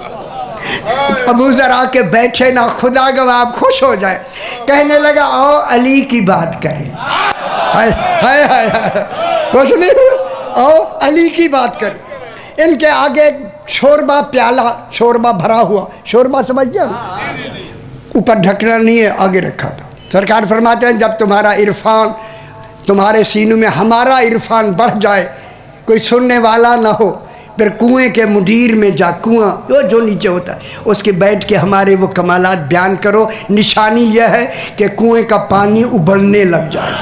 S1: ابو ذر آ کے بیٹھے نا، خدا گواہ آپ خوش ہو جائے، کہنے لگا آؤ علی کی بات کریں۔ ہائے ہائے ہائے، خوش نہیں ہوئے؟ آؤ علی کی بات کریں۔ ان کے آگے شوربہ پیالہ، شوربہ بھرا ہوا، شوربہ سمجھ گیا نا، اوپر ڈھکنا نہیں ہے، آگے رکھا تھا۔ سرکار فرماتے ہیں جب تمہارا عرفان، تمہارے سینوں میں ہمارا عرفان بڑھ جائے، کوئی سننے والا نہ ہو، پھر کنویں کے مدیر میں جا، کنواں جو نیچے ہوتا ہے اس کے بیٹھ کے ہمارے وہ کمالات بیان کرو، نشانی یہ ہے کہ کنویں کا پانی ابلنے لگ جائے۔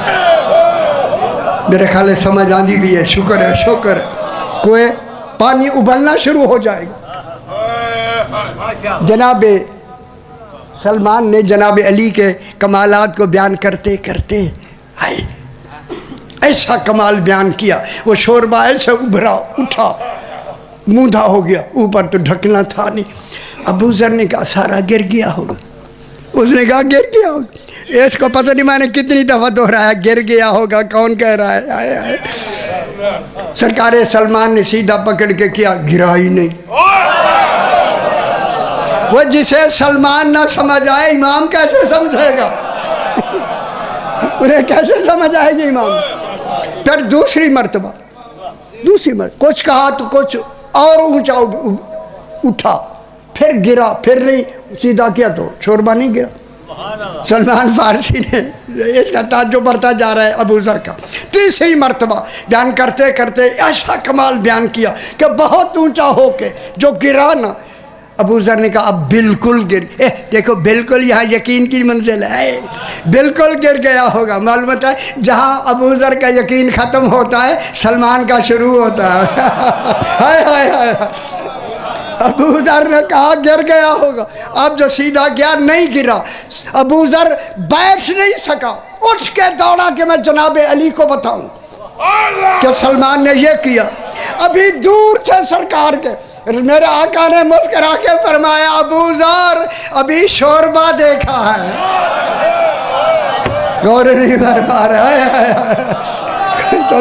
S1: میرے خیال ہے سمجھ آندی بھی ہے، شکر ہے شکر ہے، کنویں پانی ابلنا شروع ہو جائے گا۔ جناب سلمان نے جناب علی کے کمالات کو بیان کرتے کرتے ایسا کمال بیان کیا، وہ شوربہ ایسے ابھرا اٹھا، موندھا ہو گیا، اوپر تو ڈھکنا تھا نہیں۔ ابو ذر نے کہا سارا گر گیا ہوگا، اس نے کہا گر گیا ہوگا، اس کو پتہ نہیں میں نے کتنی دفعہ دہرایا، گر گیا ہوگا کون کہہ رہا ہے؟ آئے آئے۔ سرکار سلمان نے سیدھا پکڑ کے کیا، گرا ہی نہیں۔ وہ جسے سلمان نہ سمجھ آئے امام کیسے سمجھے گا؟ انہیں کیسے سمجھ آئے گی امام؟ پھر دوسری مرتبہ کچھ کہا تو کچھ اور اونچا اٹھا، پھر گرا، پھر نہیں، سیدھا کیا تو شوربہ نہیں گرا۔ سلمان فارسی نے اس کا تعجب بڑھتا جا رہا ہے ابو ذر کا۔ تیسری مرتبہ بیان کرتے کرتے ایسا کمال بیان کیا کہ بہت اونچا ہو کے جو گرا نا، ابو ذر نے کہا اب بالکل گر، دیکھو بالکل یہاں یقین کی منزل ہے، بالکل گر گیا ہوگا۔ معلومات ہے جہاں ابو ذر کا یقین ختم ہوتا ہے سلمان کا شروع ہوتا ہے۔ ہائے ہائے ہائے، ابو ذر نے کہا گر گیا ہوگا، اب جو سیدھا گیا نہیں گرا۔ ابو ذر بیٹھ نہیں سکا، اٹھ کے دوڑا کہ میں جناب علی کو بتاؤں کہ سلمان نے یہ کیا۔ ابھی دور سے سرکار کے میرے آقا نے مسکرا کے فرمایا ابو ذر ابھی شوربہ دیکھا ہے، غور نہیں فرما رہا تو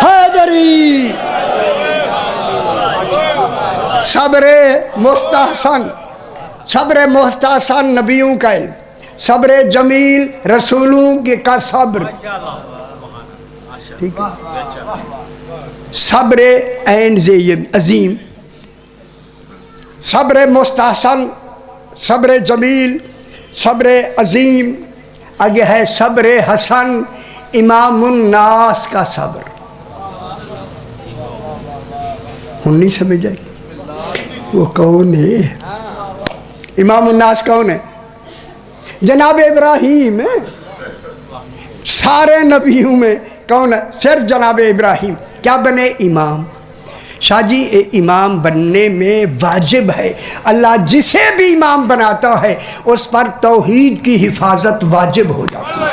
S1: حیدری۔ صبر مستحسن، صبر مستحسن نبیوں کا علم، صبر جمیل رسولوں کا صبر، ٹھیک ہے؟ صبر عین عظیم، صبر مستحسن، صبر جمیل، صبر عظیم، آگے ہے صبر حسن، امام الناس کا صبر۔ ہم نہیں سمجھ آئے وہ کون ہے؟ امام الناس کون ہے؟ جناب ابراہیم ہے۔ سارے نبیوں میں کون ہے؟ صرف جناب ابراہیم۔ کیا بنے؟ امام۔ شاہ جی امام بننے میں واجب ہے، اللہ جسے بھی امام بناتا ہے اس پر توحید کی حفاظت واجب ہو جاتی ہے۔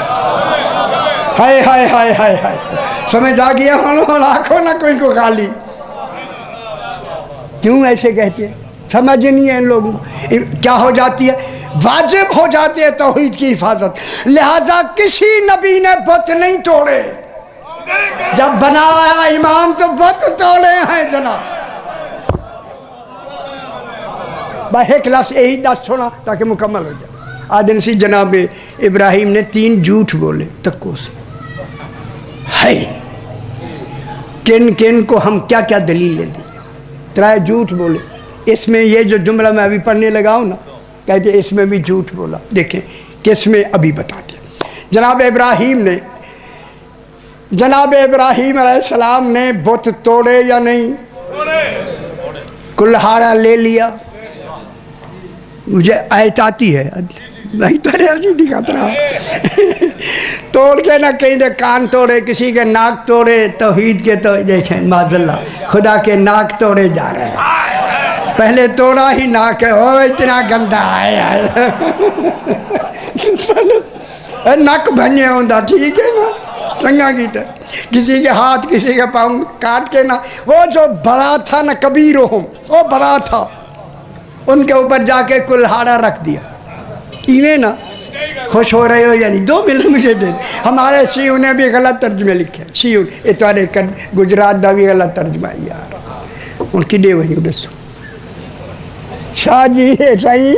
S1: ہائے ہائے ہائے ہائے ہائے، سمجھ آ گیا؟ آنکھوں نہ کوئی کو خالی، کیوں ایسے کہتے ہیں؟ سمجھ نہیں ہے ان لوگوں کو۔ کیا ہو جاتی ہے؟ واجب ہو جاتی ہے توحید کی حفاظت، لہذا کسی نبی نے بت نہیں توڑے، جب بنایا امام تو بت توڑے ہیں جناب۔ بھائی ایک لفظ یہی 10 چھوڑا تاکہ مکمل ہو جائے۔ آدن سی جناب ابراہیم نے 3 جھوٹ بولے تکو سے، ہے کن کن کو ہم کیا کیا دلیل دی؟ 3 جھوٹ بولے۔ اس میں یہ جو جملہ میں ابھی پڑھنے لگا ہوں نا، کہتے اس میں بھی جھوٹ بولا، دیکھیں کس میں ابھی بتاتے ہیں۔ جناب ابراہیم نے جناب ابراہیم علیہ السلام نے بت توڑے یا نہیں؟ کلہاڑا لے لیا. مجھے آیت آتی ہے نہیں تو دکھاتا رہا. توڑ کے نہ کہیں دے کان توڑے، کسی کے ناک توڑے. توحید کے تو دیکھیں معاذ اللہ خدا کے ناک توڑے جا رہے ہیں. پہلے توڑا ہی ناک ہے. او اتنا گندا ہے نک بھنجے ہوندہ ٹھیک ہے نا چنگا کیتا. کسی کے ہاتھ کسی کے پاؤں کاٹ کے نا. وہ جو بڑا تھا نا کبیرہم، وہ بڑا تھا، ان کے اوپر جا کے کلہاڑا رکھ دیا. ایویں نا خوش ہو رہے ہو یا نہیں؟ 2 منٹ مجھے دے. ہمارے شیعوں نے بھی غلط ترجمے لکھے. شیعوں اتوارے گجرات دا بھی غلط ترجمہ ہے یار. ان کی دے وہی دسو شاہ جی صحیح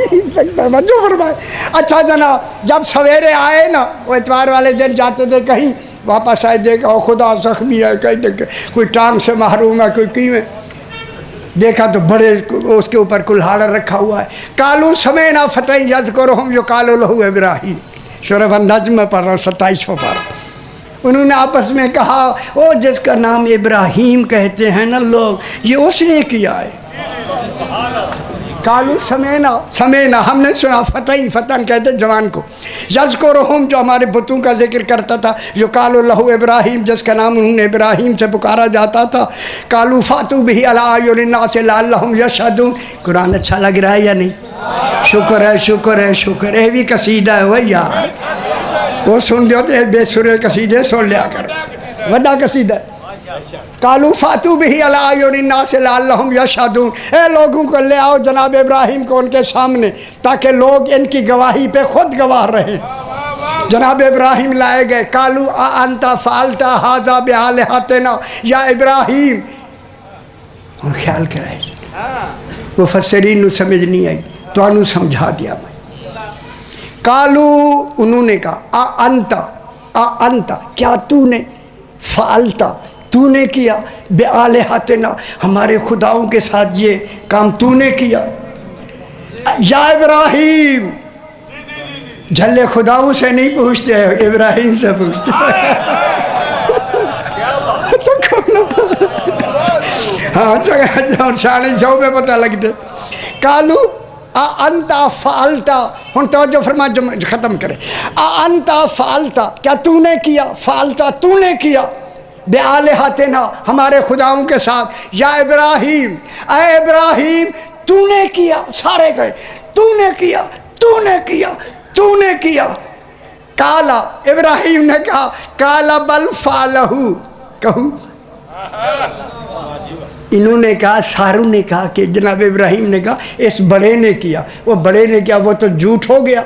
S1: توجہ فرمائے. اچھا جناب جب سویرے آئے نا، وہ اتوار والے دن جاتے تھے کہیں، واپس آئے دیکھا خدا زخمی ہے، کہیں دیکھا کوئی ٹانگ سے محروم ہے، کوئی کیویں. دیکھا تو بڑے اس کے اوپر کلہاڑا رکھا ہوا ہے. کالو سمینا فتح یذکرہم یقال لہ ابراہیم. سورہ النجم میں پڑھ رہا ہوں 27 پارہ. انہوں نے آپس میں کہا او جس کا نام ابراہیم کہتے ہیں نا لوگ، یہ اس نے کیا ہے. کالو سمینا ہم نے سنا. فتح کہتے جوان کو. یذکرہم جو ہمارے بتوں کا ذکر کرتا تھا. جو کالو لہو ابراہیم جس کا نام انہوں نے ابراہیم سے پکارا جاتا تھا. کالو فاتو بہ علی اعین الناس لعلہم یشہدون. قرآن اچھا لگ رہا ہے یا نہیں؟ شکر ہے شکر ہے شکر ہے. بھی قصیدہ ہے وہ یار. وہ سن دیتے بے سرے قصیدے سن لیا کر. بڑا قصیدہ ہے. کالو فاتو بہ علی اعین الناس لعلہم یشہدون. اے لوگوں کو لے آؤ جناب ابراہیم کو ان کے سامنے تاکہ لوگ ان کی گواہی پہ خود گواہ رہیں. جناب ابراہیم لائے گئے. کالو انت فعلت ھذا بآلہتنا یا ابراہیم. اور خیال کرائے مفسرین نو سمجھ نہیں آئی تو انہوں سمجھا دیا میں. کالو انہوں نے کہا انت کیا تو نے فعلتا تو نے کیا بآلہتنا ہمارے خداؤں کے ساتھ یہ کام تو نے کیا. یا ابراہیم جھلے خداؤں سے نہیں پوچھتے ہیں ابراہیم سے پوچھتے ہیں. ہاں شانے جو میں پتہ لگتے. کالو انت فعلتا. ہن توجہ فرما ختم کرے. انت فعلتا کیا تو نے کیا. فعلتا تو نے کیا بآلہتنا ہمارے خداؤں کے ساتھ. یا ابراہیم اے ابراہیم تو نے کیا. سارے کہے تو نے کیا تو نے کیا تو نے کیا. کالا ابراہیم نے کہا کالا بل فعلہ. کہوں انہوں نے کہا ساروں نے کہا کہ جناب ابراہیم نے کہا اس بڑے نے کیا. وہ بڑے نے کیا وہ تو جھوٹ ہو گیا.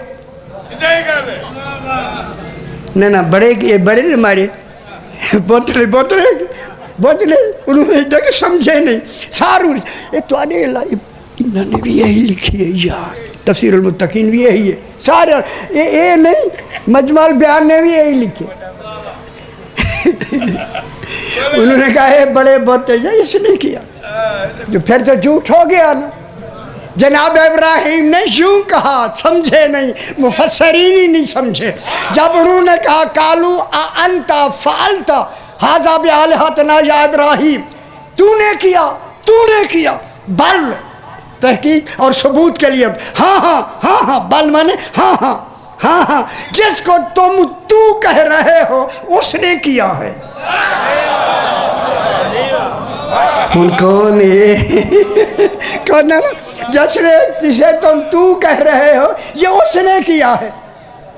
S1: نہ بڑے بڑے نے مارے بوتلے انہوں نے جگہ سمجھے نہیں. ساروں انہوں نے بھی یہی لکھی ہے یار. تفسیر المتقین بھی یہی ہے. سارے یہ نہیں مجمع البیان نے بھی یہی لکھے. انہوں نے کہا ہے بڑے بہت اس نے کیا. جو پھر تو جھوٹ ہو گیا نا. جناب ابراہیم نے یوں کہا سمجھے نہیں. مفسرین ہی نہیں سمجھے. جب انہوں نے کہا کالو انت فعلت ھذا بآلہتنا یا ابراہیم تو نے کیا. بل تحقیق اور ثبوت کے لیے ہاں بل مانے ہاں جس کو تم تو کہہ رہے ہو اس نے کیا ہے. کون ہے جسے تم تو کہہ رہے ہو یہ اس نے کیا ہے.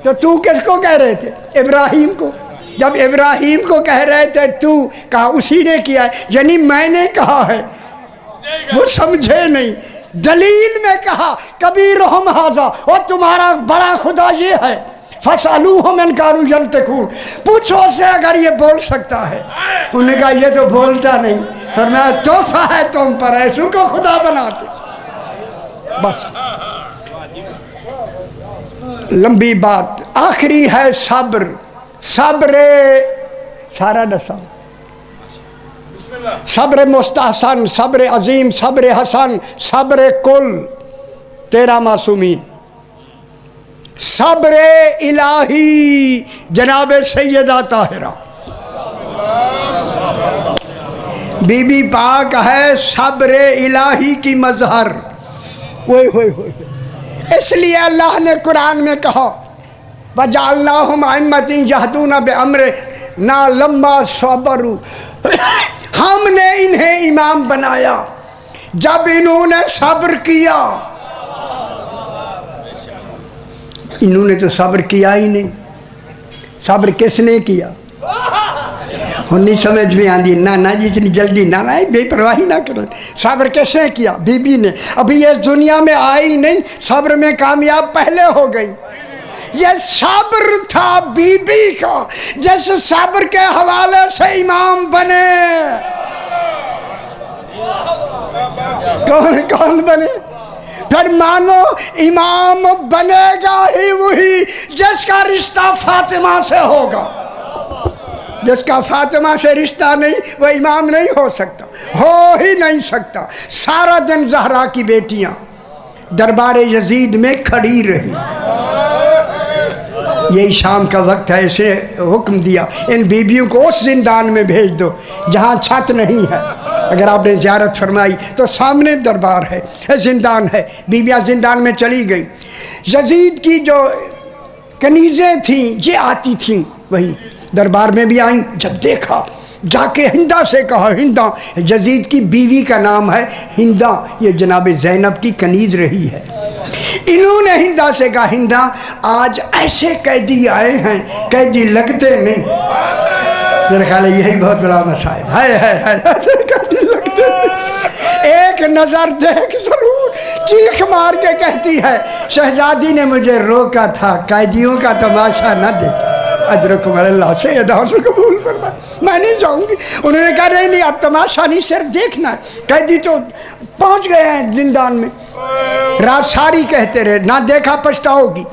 S1: تو کس کو کہہ رہے تھے؟ ابراہیم کو. جب ابراہیم کو کہہ رہے تھے تو کہا اسی نے کیا ہے یعنی میں نے کہا ہے. وہ سمجھے نہیں. دلیل میں کہا کبیرہم ھذا اور تمہارا بڑا خدا یہ ہے. فَاسْأَلُوهُمْ إِن كَانُوا يَنْطِقُونَ. پوچھو سے اگر یہ بول سکتا ہے. انہوں نے کہا یہ تو بولتا نہیں. فرمایا تحفہ ہے تم پر ایسو کو خدا بناتے. بس لمبی بات. آخری ہے صبر. صبر سارا دسا. صبر مستحسن، صبر عظیم، صبر حسن، صبر کل 13 معصومین. صبر الہی جناب سیدہ طاہرہ. بی بی پاک ہے صبر الہی کی مظہر. اوئے ہوئے ہوئے. اس لیے اللہ نے قرآن میں کہا وَجَعَلْنَاهُمْ أَئِمَّةً يَهْدُونَ بِأَمْرِنَا لَمَّا صَبَرُوا. ہم نے انہیں امام بنایا جب انہوں نے صبر کیا. انہوں نے تو صبر کیا ہی نہیں. صبر کس نے کیا؟ ہن نہیں سمجھ میں آندی نہ جی اتنی جلدی نہ بے پرواہی نہ کریں. صبر کس نے کیا؟ بی بی نے. ابھی اس دنیا میں آئی نہیں، صبر میں کامیاب پہلے ہو گئی. یہ صبر تھا بی بی کا جس صبر کے حوالے سے امام بنے. کون بنے؟ پھر مانو امام بنے گا ہی وہی جس کا رشتہ فاطمہ سے ہوگا. جس کا فاطمہ سے رشتہ نہیں وہ امام نہیں ہو سکتا، ہو ہی نہیں سکتا. سارا دن زہرا کی بیٹیاں دربار یزید میں کھڑی رہی. یہی شام کا وقت ہے، اس نے حکم دیا ان بیویوں کو اس زندان میں بھیج دو جہاں چھت نہیں ہے. اگر آپ نے زیارت فرمائی تو سامنے دربار ہے، زندان ہے. بیویاں زندان میں چلی گئی. یزید کی جو کنیزیں تھیں یہ آتی تھیں وہیں دربار میں بھی آئیں. جب دیکھا جا کے ہندہ سے کہا، ہندہ یزید کی بیوی کا نام ہے ہندہ، یہ جناب زینب کی کنیز رہی ہے. انہوں نے ہندہ سے کہا ہندہ آج ایسے قیدی آئے ہیں قیدی لگتے نہیں. میرے خیال ہے یہی بہت بڑا مسائل ہے ایسے قیدی لگتے نہیں. ایک نظر دیکھ ضرور. چیخ مار کے کہتی ہے شہزادی نے مجھے روکا تھا قیدیوں کا تماشا نہ دیکھ. اجرکم اللہ سے ادا سے قبول فرمائے. میں نہیں جاؤں گی. انہوں نے کہا نہیں اب تماشا نہیں صرف دیکھنا ہے. قیدی تو پہنچ گئے ہیں زندان میں. رات ساری کہتے رہے نہ دیکھا پچھتاؤ گی.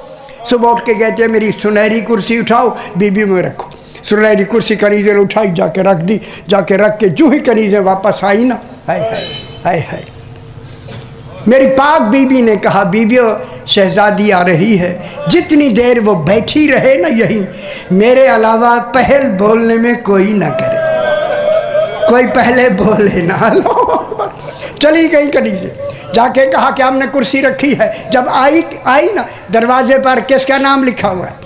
S1: صبح اٹھ کے کہتے ہیں میری سنہری کرسی اٹھاؤ بی بی میں رکھو. سنہری کرسی کنیزیں اٹھائی جا کے رکھ دی. جا کے رکھ کے جو ہی کنیزیں واپس آئی نا ہائے میری پاک بی بی نے کہا بیویو شہزادی آ رہی ہے جتنی دیر وہ بیٹھی رہے نا یہیں میرے علاوہ پہل بولنے میں کوئی نہ کرے. کوئی پہلے بولے نہ. اللہ اکبر. چلی گئی کنیزیں. جا کے کہا کہ ہم نے کرسی رکھی ہے. جب آئی نا دروازے پر کس کا نام لکھا ہوا ہے؟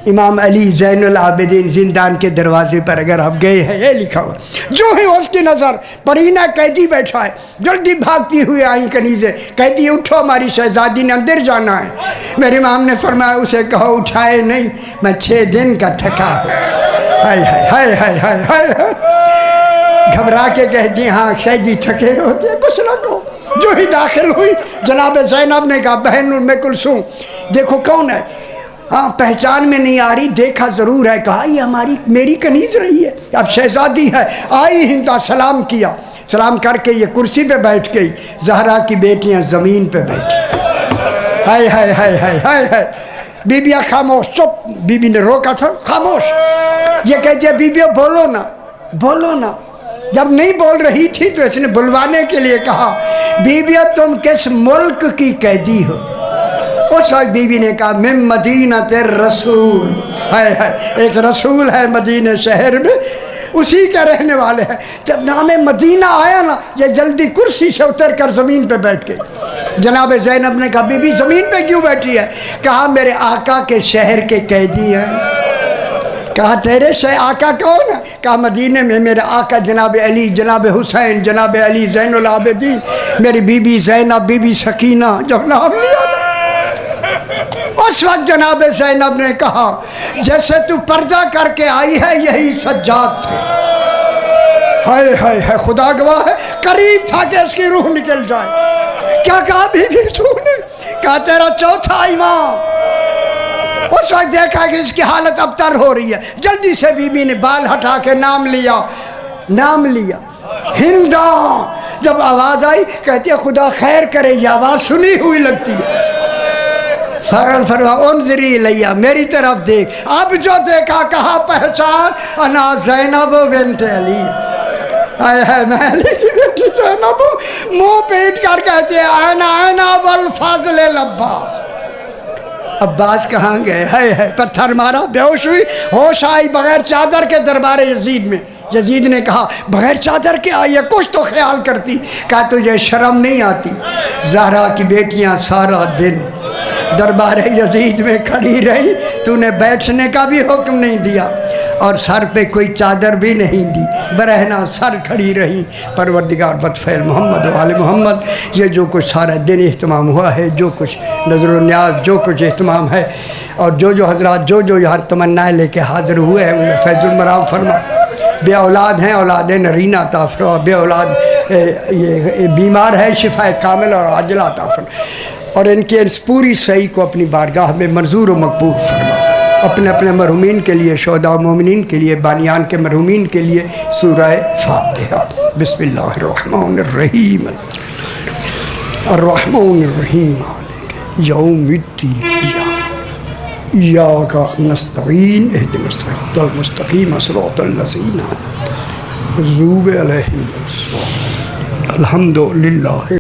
S1: امام علی زین العابدین. زندان کے دروازے پر اگر آپ گئے ہیں یہ لکھا ہوا. جو ہی اس کی نظر پڑی نا قیدی بیٹھا ہے جلدی بھاگتی ہوئے آئیں کنیزیں. قیدی اٹھو ہماری شہزادی نے اندر جانا ہے. میرے امام نے فرمایا اسے کہو اٹھائے نہیں میں 6 دن کا تھکا ہوں. ہائے گھبرا کے کہتی ہاں قیدی تھکے ہوتے کچھ نہ کہو. جو ہی داخل ہوئی جناب زینب نے کہا بہن ام کلثوم دیکھو کون ہے. ہاں پہچان میں نہیں آ رہی. دیکھا ضرور ہے. کہا یہ میری کنیز رہی ہے اب شہزادی ہے. آئی ہندہ سلام کیا. سلام کر کے یہ کرسی پہ بیٹھ گئی. زہرا کی بیٹیاں زمین پہ بیٹھی. ہائے بیبیاں خاموش. چپ. بی بی نے روکا تھا خاموش. یہ کہتی ہے بیبیوں بولو نا. جب نہیں بول رہی تھی تو اس نے بلوانے کے لیے کہا بیبیوں تم کس ملک کی قیدی ہو؟ اس وقت بی بی نے کہا من مدینہ الرسول. ایک رسول ہے مدینہ شہر میں اسی کے رہنے والے ہیں. جب نام مدینہ آیا نا یہ جلدی کرسی سے اتر کر زمین پہ بیٹھ گئی. جناب زینب نے کہا بی بی زمین پہ کیوں بیٹھی ہے؟ کہا میرے آقا کے شہر کے قیدی ہیں. کہا تیرے آقا کون ہے؟ کہا مدینے میں میرے آقا جناب علی جناب حسین جناب علی زین العابدین میری بی بی زینب بی بی سکینہ. جب نام لیا اس وقت جناب زینب نے کہا جیسے تو پردہ کر کے آئی ہے یہی سجاد تھے. ہائے خدا گواہ ہے قریب تھا کہ اس کی روح نکل جائے. کیا کہا بی بی تو نے؟ کہا تیرا چوتھا امام. اس وقت دیکھا کہ اس کی حالت ابتر ہو رہی ہے. جلدی سے بی بی نے بال ہٹا کے نام لیا ہندہ. جب آواز آئی کہتی ہے خدا خیر کرے یہ آواز سنی ہوئی لگتی ہے. فرما انظری الیہ میری طرف دیکھ. اب جو دیکھا کہا پہچان انا زینب بنت علی. میں علی کی بیٹی زینب. منہ پیٹ کر کہتے ہیں اینا والفضل العباس. عباس کہاں گئے؟ پتھر مارا بے ہوش ہوئی. ہوش آئی بغیر چادر کے دربار یزید میں یزید نے کہا بغیر چادر کے آئی ہے، کچھ تو خیال کرتی. کہا تجھے شرم نہیں آتی؟ زہرا کی بیٹیاں سارا دن دربار یزید میں کھڑی رہی، تو نے بیٹھنے کا بھی حکم نہیں دیا اور سر پہ کوئی چادر بھی نہیں دی، برہنہ سر کھڑی رہی. پروردگار بدفعل محمد و آل محمد، یہ جو کچھ سارا دن اہتمام ہوا ہے، جو کچھ نظر و نیاز، جو کچھ اہتمام ہے، اور جو حضرات جو یہاں تمنا لے کے حاضر ہوئے ہیں انہیں فیض المرام فرما. بے اولاد ہیں اولاد نرینہ عطا فرما، بے اولاد یہ بیمار ہے شفا کامل اور عاجلہ عطا فرما، اور ان کے اس پوری صحیح کو اپنی بارگاہ میں منظور و مقبول فرما. اپنے اپنے مرحومین کے لیے، شہداء و مومنین کے لیے، بانیان کے مرحومین کے لیے سورہ فاتحہ. بسم اللہ الرحمن الرحیم. الرحمن الرحیم مالک یوم الدین ایاک نستعین اہدنا الصراط المستقیم صراط الذین انعمت غیر المغضوب علیہم ولا الضالین. الحمد للہ.